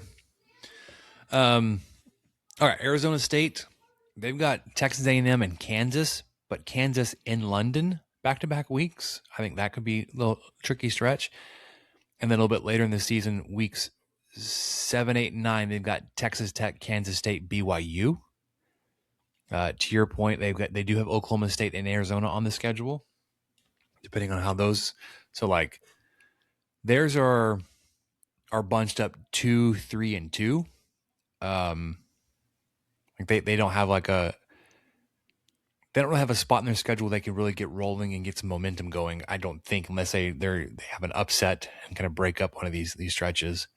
All right, Arizona State, they've got Texas A&M and Kansas, but Kansas in London back-to-back weeks. I think that could be a little tricky stretch. And then a little bit later in the season, weeks 7, 8, and 9, they've got Texas Tech, Kansas State, BYU. To your point, they do have Oklahoma State and Arizona on the schedule, depending on how those. So like, theirs are bunched up 2, 3, and 2. Like they don't have they don't really have a spot in their schedule they can really get rolling and get some momentum going. I don't think, unless they have an upset and kind of break up one of these stretches.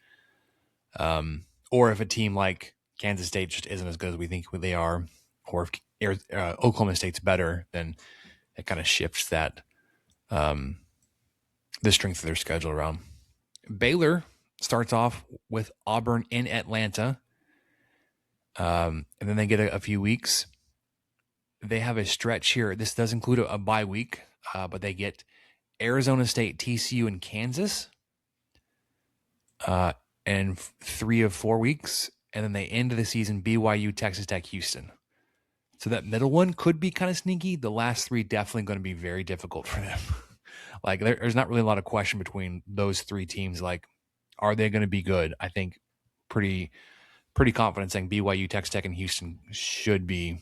Or if a team like Kansas State just isn't as good as we think they are, or if Oklahoma State's better, then it kind of shifts that the strength of their schedule around. Baylor starts off with Auburn in Atlanta, and then they get a few weeks. They have a stretch here. This does include a bye week, but they get Arizona State, TCU, and Kansas, and 3 of 4 weeks. And then they end the season BYU, Texas Tech, Houston. So that middle one could be kind of sneaky. The last 3 definitely going to be very difficult for them. Like there's not really a lot of question between those 3 teams. Like, are they going to be good? I think pretty confident saying BYU, Texas Tech, and Houston should be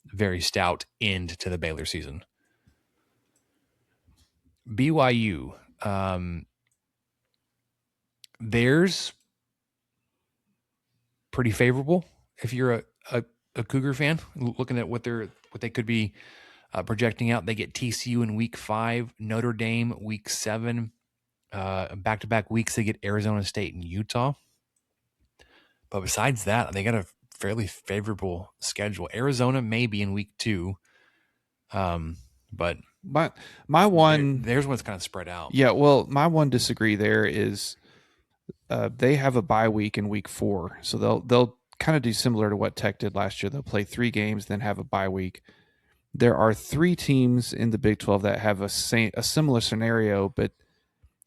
very stout end to the Baylor season. BYU, theirs pretty favorable if you're a Cougar fan looking at what they could be projecting out. They get TCU in week 5, Notre Dame week 7, back-to-back weeks they get Arizona State and Utah. But besides that, they got a fairly favorable schedule. Arizona maybe in week 2, but my one there's one that's kind of spread out. Yeah, well, my one disagree there is they have a bye week in week 4, so they'll kind of do similar to what Tech did last year. They'll play 3 games, then have a bye week. There are 3 teams in the Big 12 that have a similar scenario, but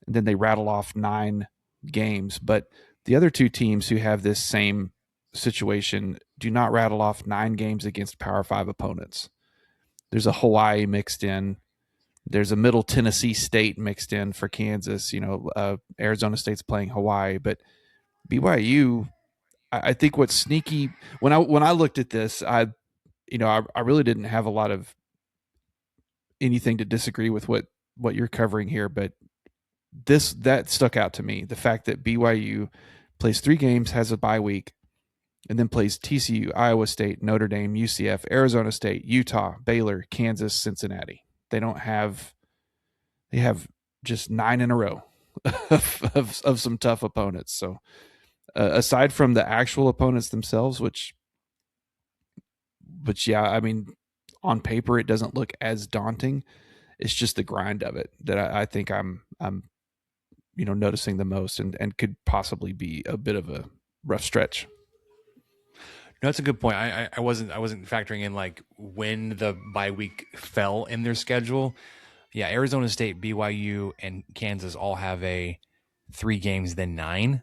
then they rattle off 9 games. But the other 2 teams who have this same situation do not rattle off 9 games against Power 5 opponents. There's a Hawaii mixed in. There's a Middle Tennessee State mixed in for Kansas. Arizona State's playing Hawaii, but BYU, I think what's sneaky when I looked at this, I really didn't have a lot of anything to disagree with what you're covering here, but that stuck out to me. The fact that BYU plays 3 games, has a bye week, and then plays TCU, Iowa State, Notre Dame, UCF, Arizona State, Utah, Baylor, Kansas, Cincinnati. They have just 9 in a row of some tough opponents. So aside from the actual opponents themselves, which yeah, I mean, on paper, it doesn't look as daunting. It's just the grind of it that I think I'm noticing the most and could possibly be a bit of rough stretch. No, that's a good point. I wasn't factoring in like when the bye week fell in their schedule. Yeah, Arizona State, BYU, and Kansas all have a 3 games then 9.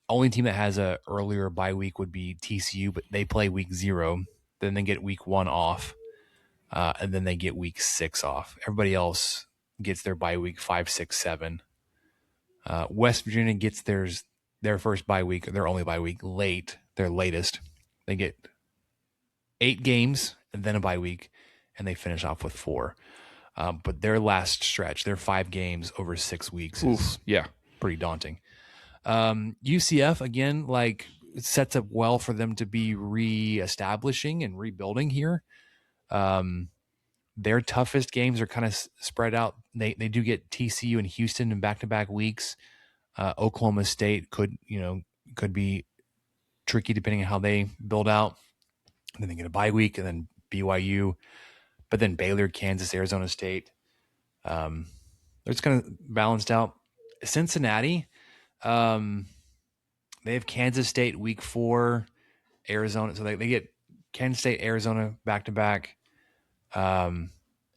Only team that has a earlier bye week would be TCU, but they play week 0, then they get week 1 off, and then they get week 6 off. Everybody else gets their bye week 5, 6, 7. West Virginia gets their first bye week, their only bye week late, their latest. They get 8 games and then a bye week, and they finish off with 4. But their last stretch, their 5 games over 6 weeks, is pretty daunting. UCF, again, like, it sets up well for them to be reestablishing and rebuilding here. Their toughest games are kind of spread out. They do get TCU and Houston in back-to-back weeks. Oklahoma State could be tricky depending on how they build out. And then they get a bye week, and then BYU, but then Baylor, Kansas, Arizona State. It's kind of balanced out. Cincinnati, they have Kansas State week 4, Arizona. So they get Kansas State, Arizona back-to-back. And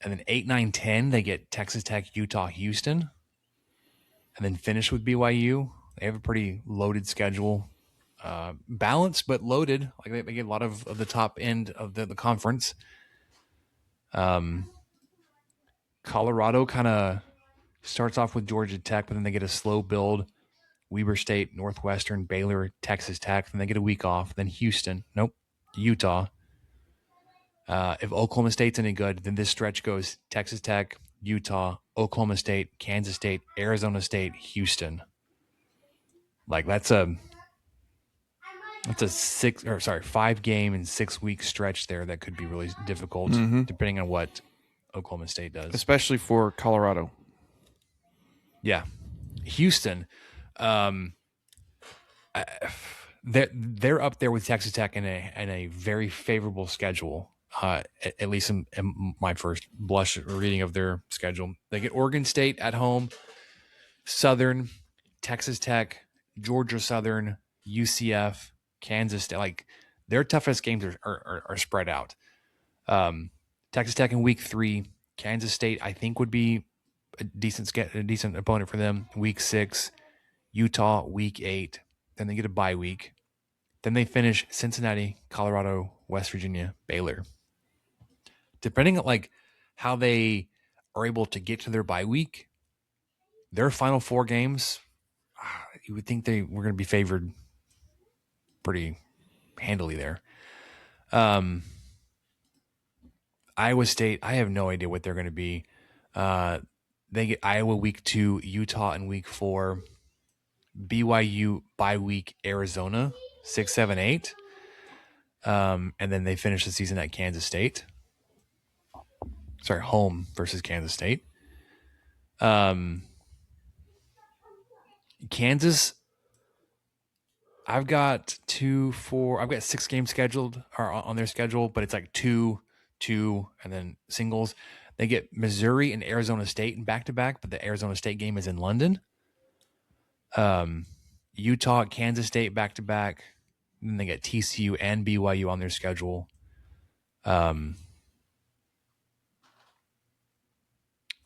then 8, 9, 10, they get Texas Tech, Utah, Houston. And then finish with BYU. They have a pretty loaded schedule. Balanced, but loaded. Like they get a lot of the top end of the conference. Colorado kind of starts off with Georgia Tech, but then they get a slow build. Weber State, Northwestern, Baylor, Texas Tech. Then they get a week off. Then Houston. Nope. Utah. If Oklahoma State's any good, then this stretch goes Texas Tech, Utah, Oklahoma State, Kansas State, Arizona State, Houston. Like that's a 5 game and 6 week stretch there that could be really difficult depending on what Oklahoma State does. Especially for Colorado. Yeah. Houston, they're up there with Texas Tech in a very favorable schedule. At least in my first blush reading of their schedule. They get Oregon State at home, Southern, Texas Tech, Georgia Southern, UCF, Kansas State. Like their toughest games are spread out. Texas Tech in week 3, Kansas State I think would be a decent opponent for them. Week 6, Utah week 8. Then they get a bye week. Then they finish Cincinnati, Colorado, West Virginia, Baylor. Depending on like how they are able to get to their bye week, their final 4 games, you would think they were going to be favored pretty handily there. Iowa State, I have no idea what they're going to be. They get Iowa week 2, Utah in week 4, BYU bye week, Arizona 6, 7, 8, and then they finish the season at Kansas State. Sorry, home versus Kansas State. Kansas, I've got 6 games scheduled or on their schedule, but it's like 2, and then singles. They get Missouri and Arizona State in back-to-back, but the Arizona State game is in London. Utah, Kansas State back-to-back. Then they get TCU and BYU on their schedule.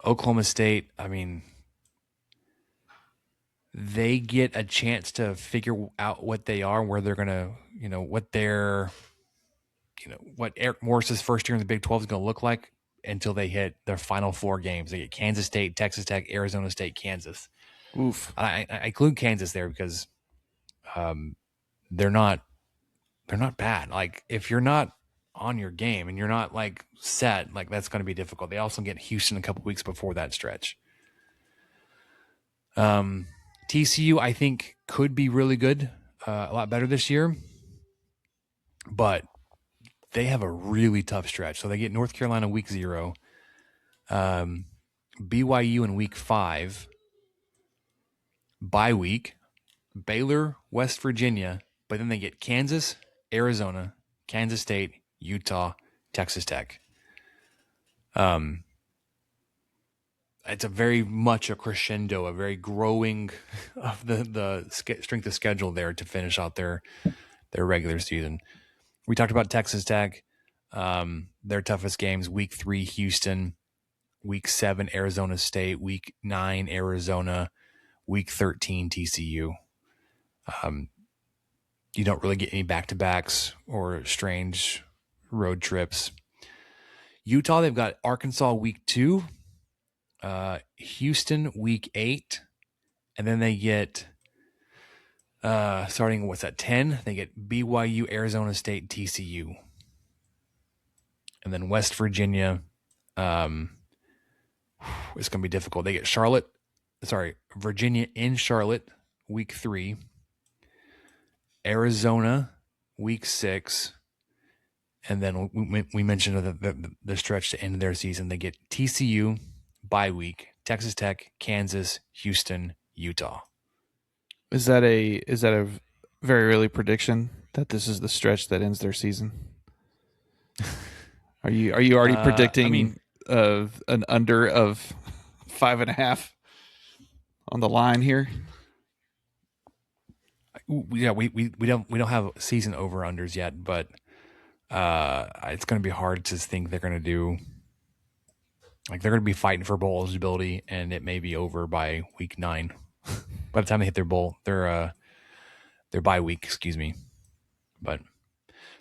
Oklahoma State, I mean, they get a chance to figure out what they are, where they're going to, what Eric Morris's first year in the Big 12 is going to look like until they hit their final 4 games. They get Kansas State, Texas Tech, Arizona State, Kansas. Oof. I include Kansas there because they're not bad. Like if you're not on your game and you're not like set, like that's going to be difficult. They also get Houston a couple weeks before that stretch. TCU I think could be really good, a lot better this year, but they have a really tough stretch. So they get North Carolina week 0, BYU in week 5, bye week, Baylor, West Virginia, but then they get Kansas, Arizona, Kansas State, Utah, Texas Tech. it's a very much a crescendo, a very growing of the strength of schedule there to finish out their regular season. We talked about Texas Tech, their toughest games: Week 3, Houston; Week 7, Arizona State; Week 9, Arizona; Week 13, TCU. You don't really get any back-to-backs or strange road trips. Utah, they've got Arkansas Week 2, Houston Week 8, and then they get starting what's that 10? They get BYU, Arizona State, TCU, and then West Virginia. It's going to be difficult. They get Virginia in Charlotte Week 3, Arizona Week 6, and then we mentioned the stretch to end their season. They get TCU bye week, Texas Tech, Kansas, Houston, Utah. Is that a very early prediction that this is the stretch that ends their season? Are you already predicting an under of 5.5 on the line here? Yeah, we don't have season over unders yet, but it's going to be hard to think they're going to do. Like, they're going to be fighting for bowl eligibility, and it may be over by week 9. By the time they hit their bye week, excuse me. But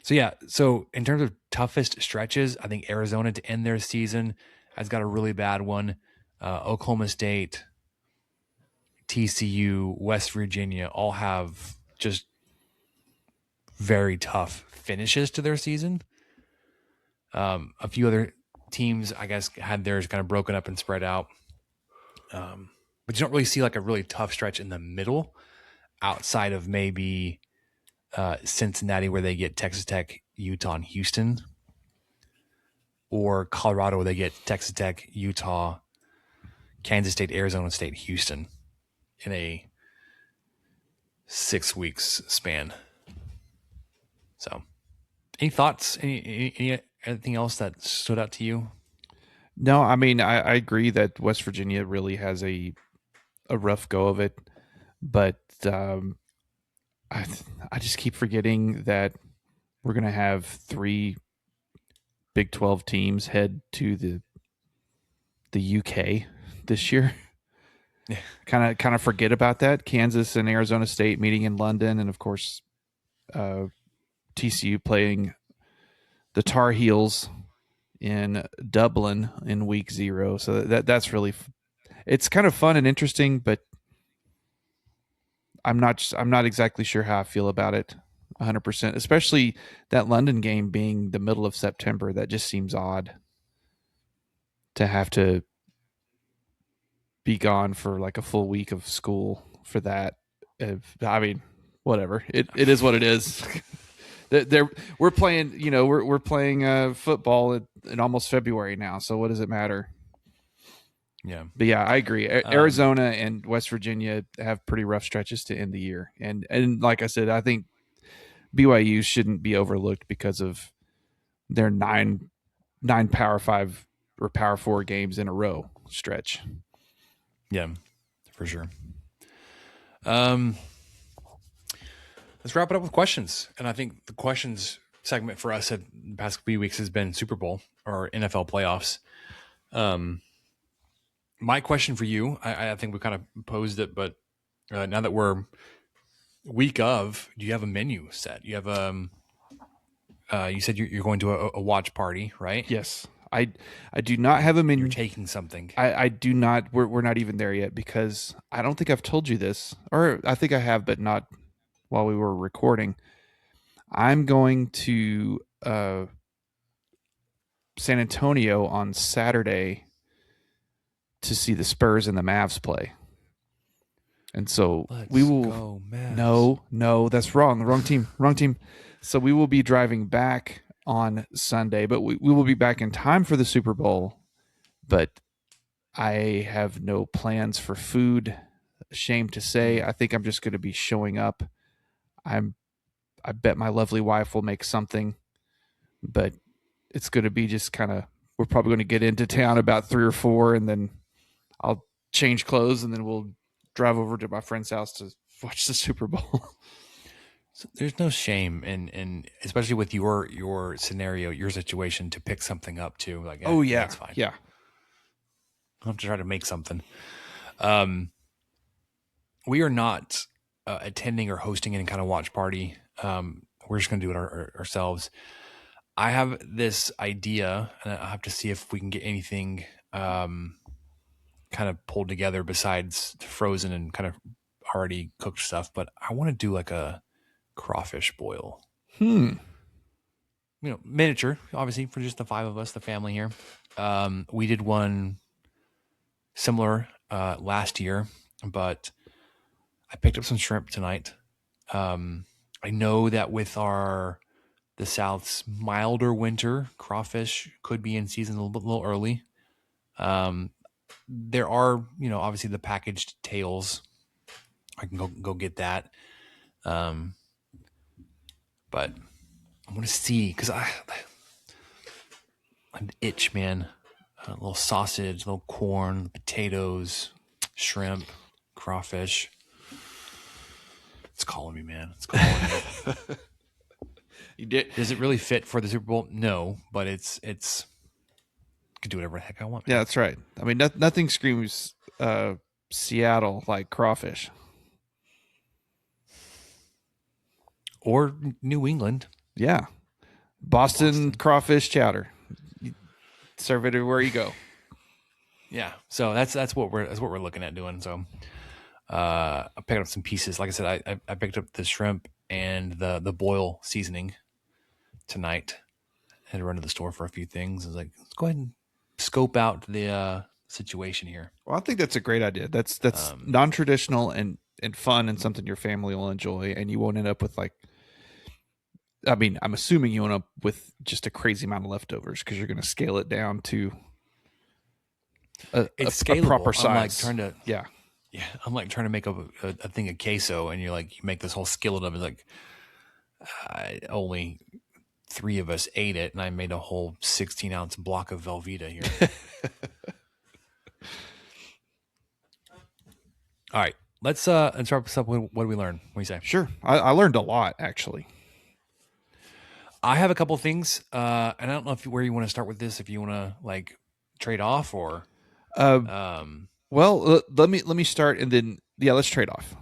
so in terms of toughest stretches, I think Arizona to end their season has got a really bad one. Oklahoma State, TCU, West Virginia all have just very tough finishes to their season. A few other teams, I guess, had theirs kind of broken up and spread out. But you don't really see like a really tough stretch in the middle outside of maybe Cincinnati, where they get Texas Tech, Utah, and Houston, or Colorado, where they get Texas Tech, Utah, Kansas State, Arizona State, Houston in a 6 weeks span. So, any thoughts? Anything else that stood out to you? No, I mean, I agree that West Virginia really has a rough go of it, but I just keep forgetting that we're going to have 3 Big 12 teams head to the UK this year. Kind of forget about that. Kansas and Arizona State meeting in London, and of course, TCU playing the Tar Heels in Dublin in week 0. So that's really, it's kind of fun and interesting, but I'm not exactly sure how I feel about it 100%, especially that London game being the middle of September. That just seems odd to have to be gone for like a full week of school for that. I mean, whatever. It is what it is. We're playing, we're playing football in almost February now. So what does it matter? Yeah. But yeah, I agree. Arizona and West Virginia have pretty rough stretches to end the year. And like I said, I think BYU shouldn't be overlooked because of their nine Power 5 or Power 4 games in a row stretch. Yeah, for sure. Let's wrap it up with questions. And I think the questions segment for us at the past few weeks has been Super Bowl or NFL playoffs. My question for you, I think we kind of posed it, but now that we're week of, do you have a menu set? You have you said you're going to a watch party, right? Yes. I do not have a menu. You're taking something. I do not. We're not even there yet because I don't think I've told you this, or I think I have, but not while we were recording. I'm going to San Antonio on Saturday to see the Spurs and the Mavs play. And so we will go, Mavs. No, that's wrong. The wrong team. So we will be driving back on Sunday, but we will be back in time for the Super Bowl. But I have no plans for food. Shame to say, I think I'm just going to be showing up. I bet my lovely wife will make something, but it's going to be just kind of, we're probably going to get into town about 3 or 4, and then change clothes, and then we'll drive over to my friend's house to watch the Super Bowl. So there's no shame in especially with your scenario, your situation, to pick something up too. Like, Oh yeah, that's fine. yeah. I'll have to try to make something. We are not attending or hosting any kind of watch party. We're just going to do it ourselves. I have this idea, and I have to see if we can get anything kind of pulled together besides frozen and kind of already cooked stuff. But I want to do like a crawfish boil. Miniature, obviously, for just the 5 of us, the family here. We did one similar last year, but I picked up some shrimp tonight. I know that with the South's milder winter, crawfish could be in season a little early. There are, obviously the packaged tails. I can go get that. But I want to see, because I'm itch, man. A little sausage, a little corn, potatoes, shrimp, crawfish. It's calling me, man. It's calling me. You did. Does it really fit for the Super Bowl? No, but it's I could do whatever the heck I want, man. Yeah, that's right. I mean, nothing screams Seattle like crawfish. Or New England. Yeah. Boston crawfish chowder. You serve it everywhere you go. Yeah. So that's what we're looking at doing. So I picked up some pieces. Like I said, I picked up the shrimp and the boil seasoning tonight. I had to run to the store for a few things. I was like, let's go ahead and scope out the situation here. Well, I think that's a great idea. That's non-traditional and fun and something your family will enjoy, and you won't end up with I'm assuming you end up with just a crazy amount of leftovers because you're going to scale it down to It's a proper size. I'm like trying to, yeah. I'm like trying to make a thing of queso, and you make this whole skillet of it. Like, only 3 of us ate it, and I made a whole 16-ounce block of Velveeta here. All right, let's wrap this up. What did we learn? What do you say? Sure. I learned a lot, actually. I have a couple things, and I don't know where you want to start with this. If you want to trade off or, well, let me start, and then let's trade off.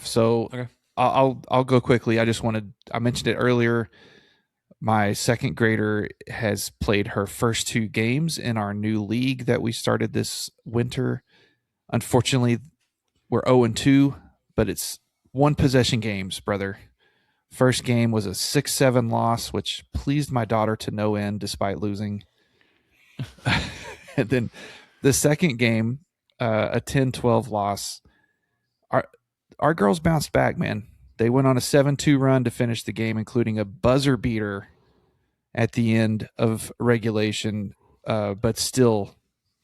So okay. I'll go quickly. I mentioned it earlier. My second grader has played her first 2 games in our new league that we started this winter. Unfortunately, we're 0-2, but it's 1 possession games, brother. First game was a 6-7 loss, which pleased my daughter to no end despite losing. And then the second game, a 10-12 loss. Our girls bounced back, man. They went on a 7-2 run to finish the game, including a buzzer beater at the end of regulation, but still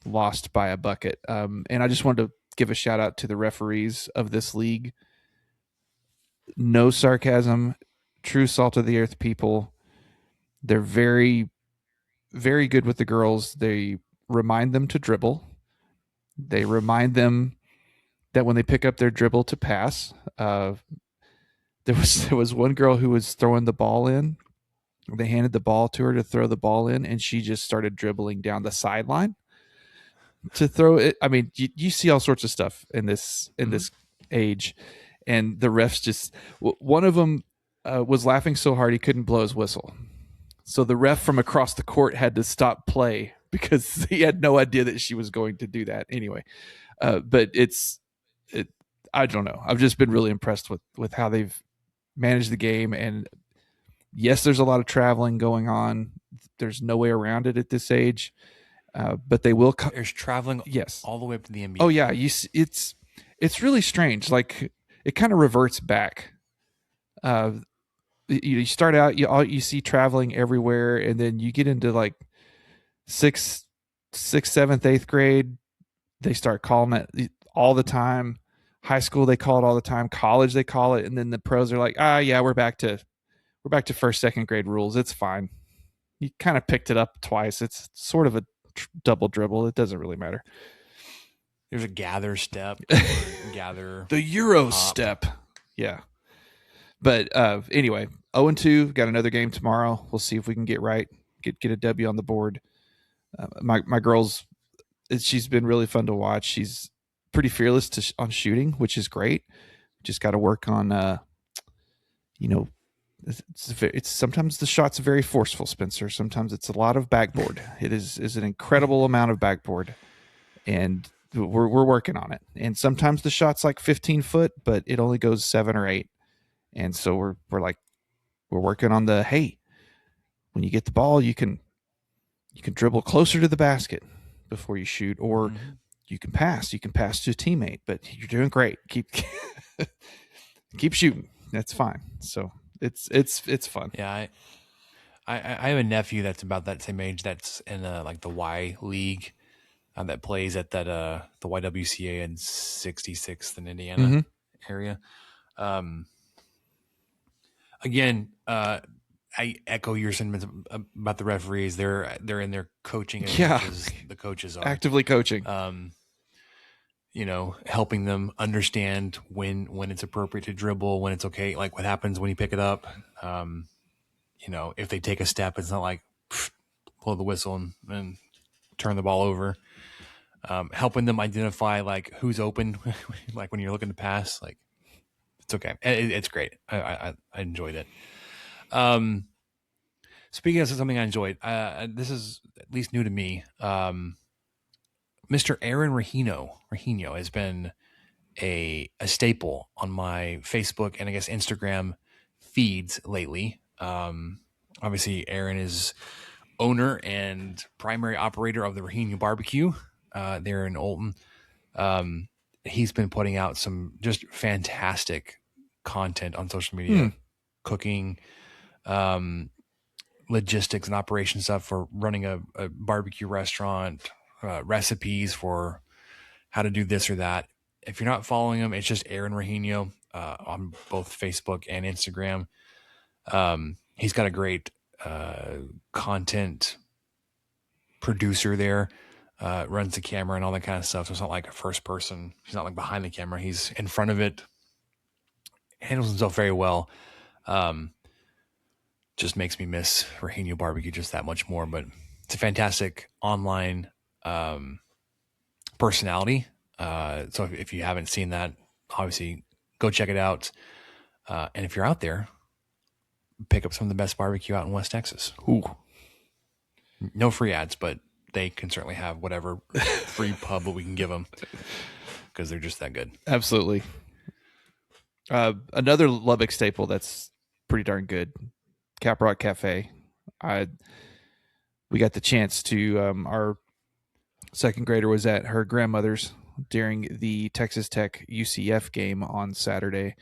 lost by a bucket. And I just wanted to give a shout out to the referees of this league. No sarcasm, true salt of the earth people. They're very, very good with the girls. They remind them to dribble. They remind them that when they pick up their dribble to pass. There was one girl who was throwing the ball in. They handed the ball to her to throw the ball in, and she just started dribbling down the sideline to throw it. I mean, you see all sorts of stuff in this age, and the refs just, one of them was laughing so hard he couldn't blow his whistle. So the ref from across the court had to stop play because he had no idea that she was going to do that anyway. But I don't know. I've just been really impressed with how they've managed the game. And yes, there's a lot of traveling going on. There's no way around it at this age. But they will. There's traveling. Yes. All the way up to the NBA. Oh yeah. It's really strange. Like, it kind of reverts back. You start out, you see traveling everywhere, and then you get into like sixth, 7th, 8th grade. They start calling it all the time. High school, they call it all the time. College, they call it, and then the pros are like, yeah, we're back to 1st, 2nd grade rules. It's fine. You kind of picked it up twice. It's sort of a double dribble. It doesn't really matter. There's a gather step, gather The Euro hop. step. Yeah. But anyway, 0-2, got another game tomorrow. We'll see if we can get a W on the board. My girl's, she's been really fun to watch. She's pretty fearless on shooting, which is great. Just got to work on, it's sometimes the shot's very forceful, Spencer. Sometimes it's a lot of backboard. It is an incredible amount of backboard, and we're working on it. And sometimes the shot's like 15 foot, but it only goes 7 or 8. And so we're working on hey, when you get the ball, you can dribble closer to the basket before you shoot, or you can pass to a teammate, but you're doing great. Keep shooting. That's fine. So it's fun. Yeah. I have a nephew that's about that same age that's in like the Y League that plays at that the YWCA in 66th in Indiana area. Again, I echo your sentiments about the referees. They're in there coaching as much as the coaches are. Actively coaching. Helping them understand when it's appropriate to dribble, when it's okay, like what happens when you pick it up. If they take a step, it's not like blow the whistle and turn the ball over. Helping them identify like who's open, like when you're looking to pass, like it's okay. It's great. I enjoyed it. Speaking of something I enjoyed, this is at least new to me. Mr. Aaron Rahino has been a staple on my Facebook and I guess Instagram feeds lately. Obviously, Aaron is owner and primary operator of the Rahino Barbecue there in Olton. He's been putting out some just fantastic content on social media, cooking, logistics and operation stuff for running a barbecue restaurant, recipes for how to do this or that. If you're not following him, it's just Aaron Rahino on both Facebook and Instagram. He's got a great content producer there, runs the camera and all that kind of stuff. So it's not like a first person. He's not like behind the camera. He's in front of it, handles himself very well. Just makes me miss Rahino Barbecue just that much more. But it's a fantastic online personality. So if you haven't seen that, obviously go check it out. And if you're out there, pick up some of the best barbecue out in West Texas. Ooh. No free ads, but they can certainly have whatever free pub that we can give them because they're just that good. Absolutely. Another Lubbock staple that's pretty darn good, Caprock Cafe. We got the chance to, our second grader was at her grandmother's during the Texas Tech UCF game on Saturday.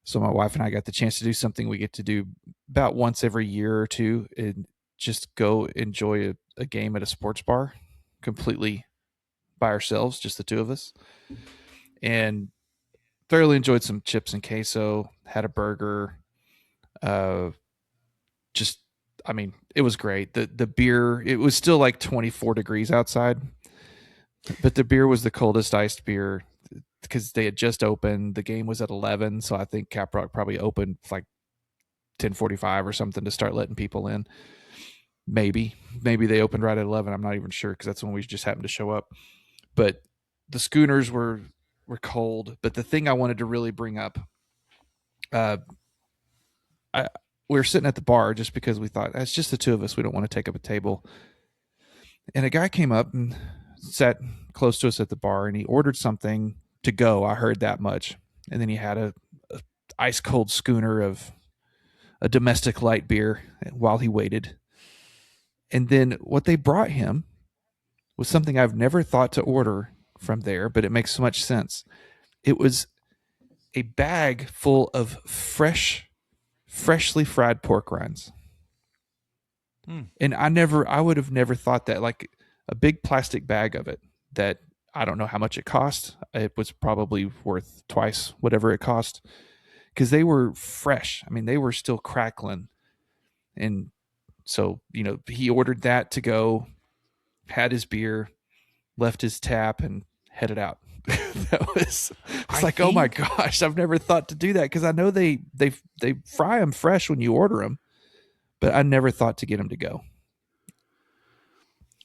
So my wife and I got the chance to do something we get to do about once every year or two, and just go enjoy a game at a sports bar completely by ourselves, just the two of us. And thoroughly enjoyed some chips and queso, had a burger. It was great. The beer, it was still like 24 degrees outside, but the beer was the coldest iced beer because they had just opened. The game was at 11, so I think Caprock probably opened like 10:45 or something to start letting people in. Maybe they opened right at 11. I'm not even sure because that's when we just happened to show up. But the schooners were cold. But the thing I wanted to really bring up, we were sitting at the bar just because we thought it's just the two of us. We don't want to take up a table. And a guy came up and sat close to us at the bar, and he ordered something to go. I heard that much. And then he had a ice cold schooner of a domestic light beer while he waited. And then what they brought him was something I've never thought to order from there, but it makes so much sense. It was a bag full of freshly fried pork rinds. And I would have never thought that, like a big plastic bag of it that I don't know how much it cost. It was probably worth twice whatever it cost because they were fresh. I mean, they were still crackling. And so, he ordered that to go, had his beer, left his tap, and headed out. It's like, oh my gosh, I've never thought to do that, because I know they fry them fresh when you order them, but I never thought to get them to go.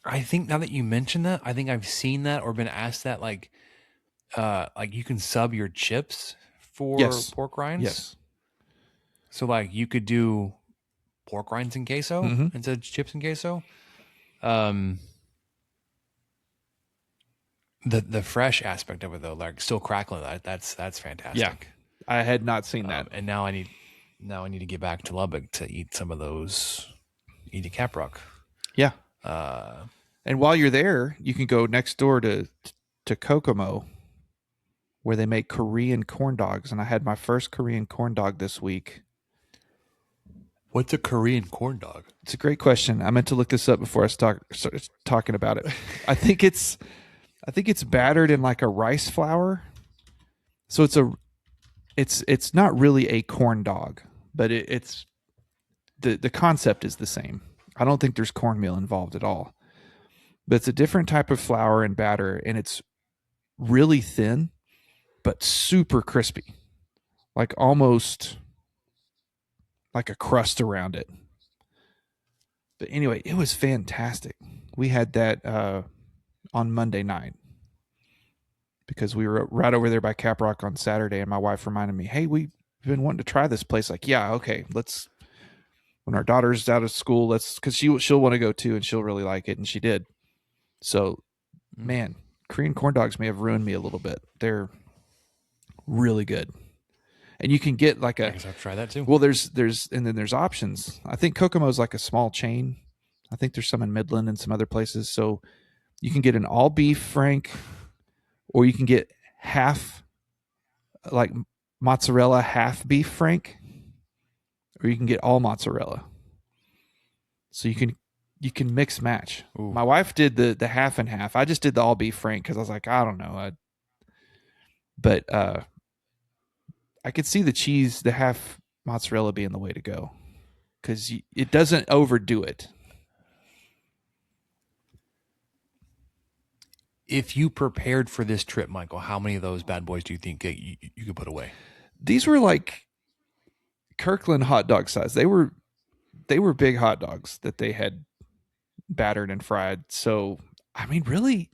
I think now that you mention that, I think I've seen that or been asked that, like you can sub your chips for pork rinds. Yes. So like you could do pork rinds in queso instead of chips in queso. The fresh aspect of it though, like still crackling, that's fantastic. Yeah, I had not seen that, and now I need to get back to Lubbock to eat some of those. Eat a Caprock. Yeah. And while you're there, you can go next door to Kokomo, where they make Korean corn dogs. And I had my first Korean corn dog this week. What's a Korean corn dog? It's a great question. I meant to look this up before I started talking about it. I think it's battered in like a rice flour. So it's not really a corn dog, but it's the concept is the same. I don't think there's cornmeal involved at all. But it's a different type of flour and batter, and it's really thin, but super crispy. Like almost like a crust around it. But anyway, it was fantastic. We had that on Monday night, because we were right over there by Caprock on Saturday, and my wife reminded me, hey, we've been wanting to try this place. Like, yeah, okay, let's, when our daughter's out of school, because she'll want to go too, and she'll really like it, and she did. So, man, Korean corn dogs may have ruined me a little bit. They're really good. And you can get like I guess I'll try that too. Well, there's options. I think Kokomo's like a small chain. I think there's some in Midland and some other places. So you can get an all beef Frank, or you can get half, like mozzarella, half beef Frank, or you can get all mozzarella. So you can mix match. Ooh. My wife did the half and half. I just did the all beef Frank because I was like, I don't know. But I could see the cheese, the half mozzarella being the way to go, because it doesn't overdo it. If you prepared for this trip, Michael, how many of those bad boys do you think you could put away? These were like Kirkland hot dog size. They were big hot dogs that they had battered and fried. So, I mean, really,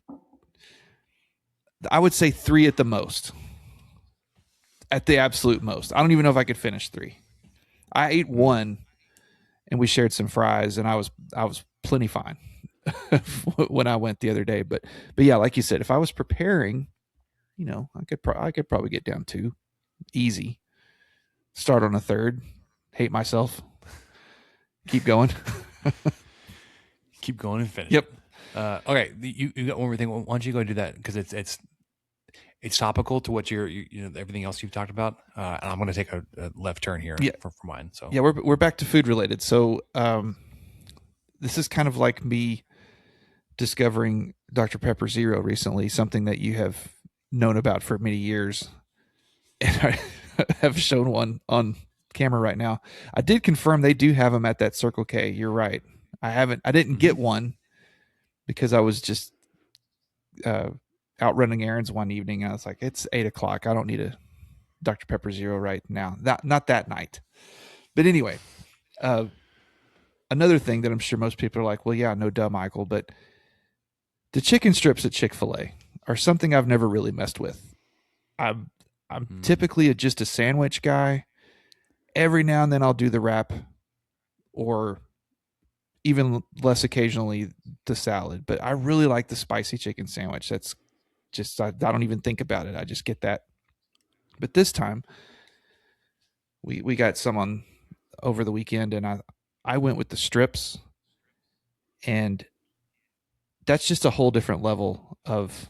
I would say 3 at the most. At the absolute most. I don't even know if I could finish 3. I ate 1, and we shared some fries, and I was plenty fine when I went the other day. But yeah, like you said, if I was preparing, I could probably get down 2, easy. Start on a 3rd. Hate myself. Keep going. Keep going and finish. Yep. Okay, you got one more thing. Why don't you go do that, because it's topical to what you're everything else you've talked about. And I'm going to take a left turn here for mine. So yeah, we're back to food related. So this is kind of like me discovering Dr. Pepper Zero recently, something that you have known about for many years, and I have shown one on camera right now. I did confirm they do have them at that Circle K. You're right. I didn't get one because I was just out running errands one evening. And I was like, it's 8:00. I don't need a Dr. Pepper Zero right now. Not that night. But anyway, another thing that I'm sure most people are like, well, yeah, no duh, Michael, but the chicken strips at Chick-fil-A are something I've never really messed with. I'm typically just a sandwich guy. Every now and then I'll do the wrap, or even less occasionally the salad. But I really like the spicy chicken sandwich. That's just, I don't even think about it. I just get that. But this time we got some on over the weekend, and I went with the strips, and that's just a whole different level of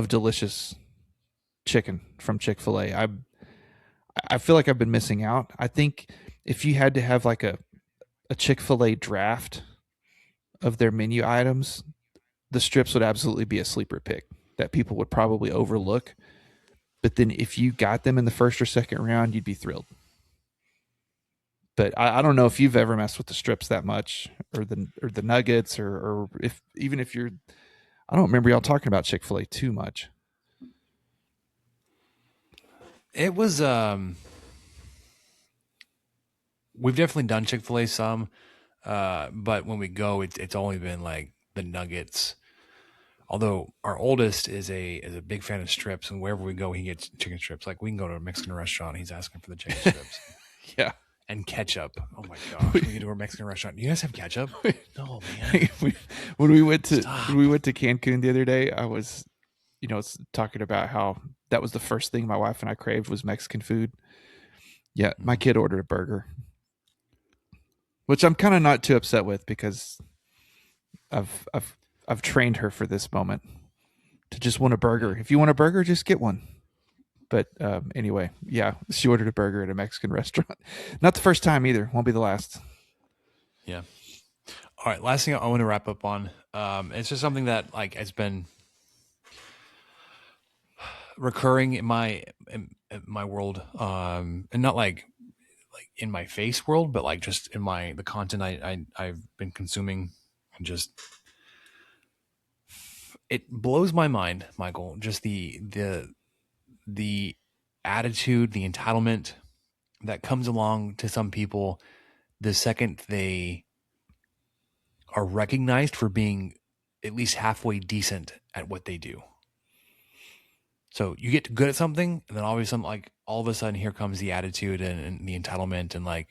delicious chicken from Chick-fil-A. I feel like I've been missing out. I think if you had to have like a Chick-fil-A draft of their menu items, the strips would absolutely be a sleeper pick that people would probably overlook. But then if you got them in the first or second round, you'd be thrilled. But I don't know if you've ever messed with the strips that much, or the nuggets, or if you're, I don't remember y'all talking about Chick-fil-A too much. It was we've definitely done Chick-fil-A some, but when we go, it's only been like the nuggets. Although our oldest is a big fan of strips, and wherever we go, he gets chicken strips. Like we can go to a Mexican restaurant, he's asking for the chicken strips. Yeah. And ketchup. Oh my gosh! We get to a Mexican restaurant. Do you guys have ketchup? No, man. when we went to Cancun the other day, I was, talking about how that was the first thing my wife and I craved was Mexican food. Yeah, my kid ordered a burger, which I'm kind of not too upset with because I've trained her for this moment to just want a burger. If you want a burger, just get one. But anyway, yeah, she ordered a burger at a Mexican restaurant. Not the first time either. Won't be the last. Yeah. All right. Last thing I want to wrap up on. It's just something that like has been recurring in my world, and not like in my face world, but like just in the content I've been consuming, and just it blows my mind, Michael. Just the attitude, the entitlement that comes along to some people the second they are recognized for being at least halfway decent at what they do. So you get good at something, and then all of a sudden here comes the attitude and the entitlement and like,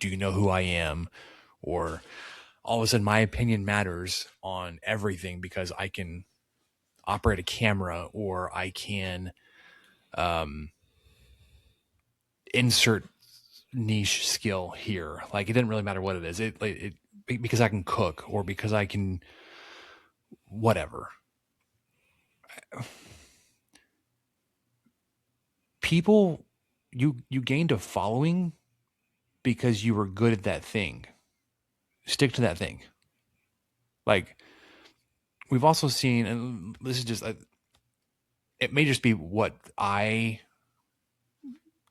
do you know who I am? Or all of a sudden my opinion matters on everything because I can operate a camera, or I can insert niche skill here. Like it didn't really matter what it is. It because I can cook, or because I can whatever. People, you gained a following because you were good at that thing. Stick to that thing. Like we've also seen, and this is just it may just be what I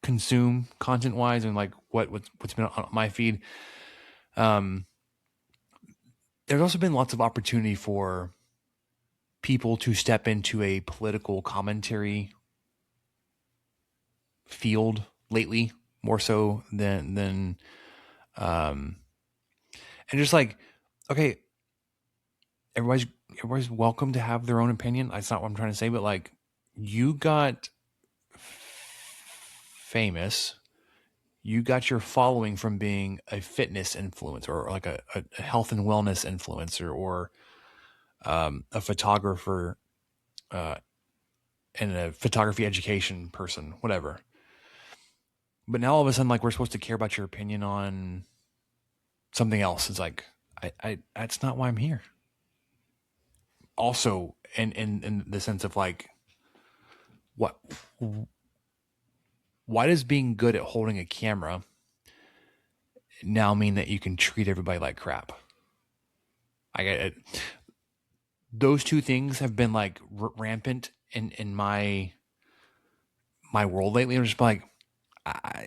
consume content wise, and like what's been on my feed. There's also been lots of opportunity for people to step into a political commentary field lately, more so than and just like, okay, everybody's welcome to have their own opinion. That's not what I'm trying to say, but like you got famous, you got your following from being a fitness influencer, or like a health and wellness influencer, or a photographer, and a photography education person, whatever. But now all of a sudden, like we're supposed to care about your opinion on something else. It's like, I that's not why I'm here. Also, in the sense of like, why does being good at holding a camera now mean that you can treat everybody like crap? I get it. Those two things have been like rampant in my world lately. I'm just like, I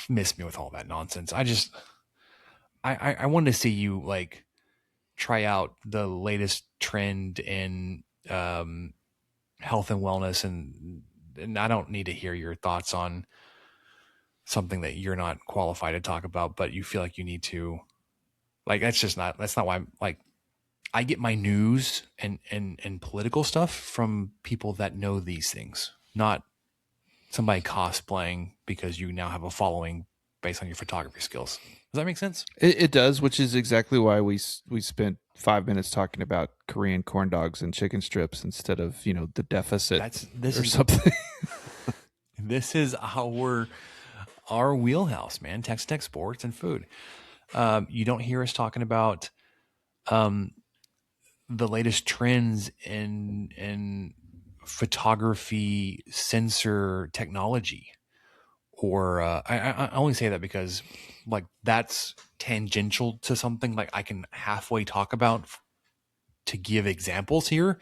miss me with all that nonsense. I wanted to see you like try out the latest trend in health and wellness, and I don't need to hear your thoughts on something that you're not qualified to talk about, but you feel like you need to. Like that's not why I'm like, I get my news and political stuff from people that know these things, not somebody cosplaying because you now have a following based on your photography skills. Does that make sense? It does, which is exactly why we spent 5 minutes talking about Korean corn dogs and chicken strips instead of the deficit something. This is our wheelhouse, man. Texas Tech sports and food. You don't hear us talking about the latest trends in photography sensor technology, or I only say that because like that's tangential to something like I can halfway talk about to give examples here.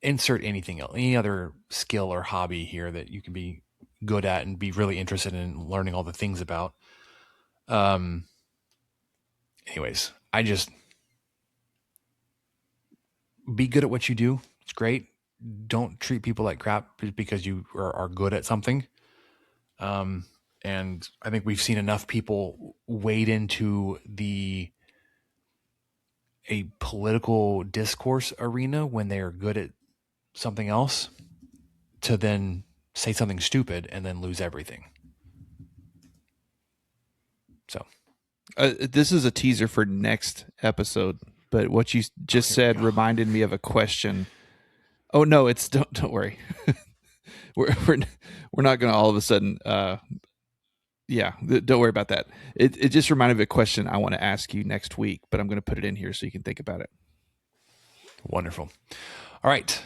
Insert anything else, any other skill or hobby here that you can be good at and be really interested in learning all the things about. Anyways, be good at what you do. It's great. Don't treat people like crap just because you are good at something. And I think we've seen enough people wade into a political discourse arena when they are good at something else to then say something stupid and then lose everything. So this is a teaser for next episode, but what you just said reminded me of a question. Oh no, don't worry. we're not going to all of a sudden don't worry about that. It just reminded me of a question I want to ask you next week, but I'm going to put it in here so you can think about it. Wonderful. All right.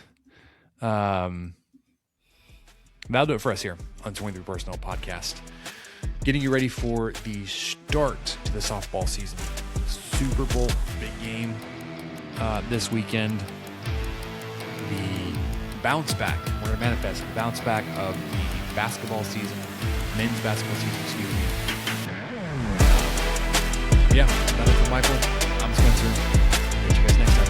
That'll do it for us here on 23 Personnel Podcast. Getting you ready for the start to the softball season. Super Bowl, big game this weekend. The bounce back, we're going to manifest the bounce back of the basketball season, men's basketball season, excuse me. Yeah, that is from Michael. I'm Spencer. Catch you guys next time.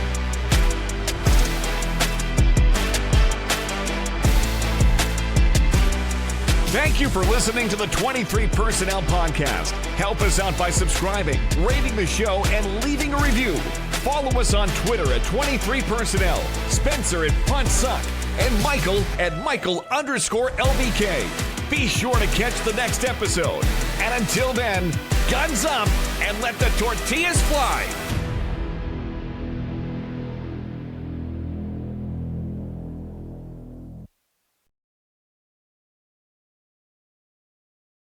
Thank you for listening to the 23 Personnel Podcast. Help us out by subscribing, rating the show, and leaving a review. Follow us on Twitter at 23 Personnel, Spencer at Punt Suck, and Michael at Michael_LBK. Be sure to catch the next episode. And until then, guns up and let the tortillas fly.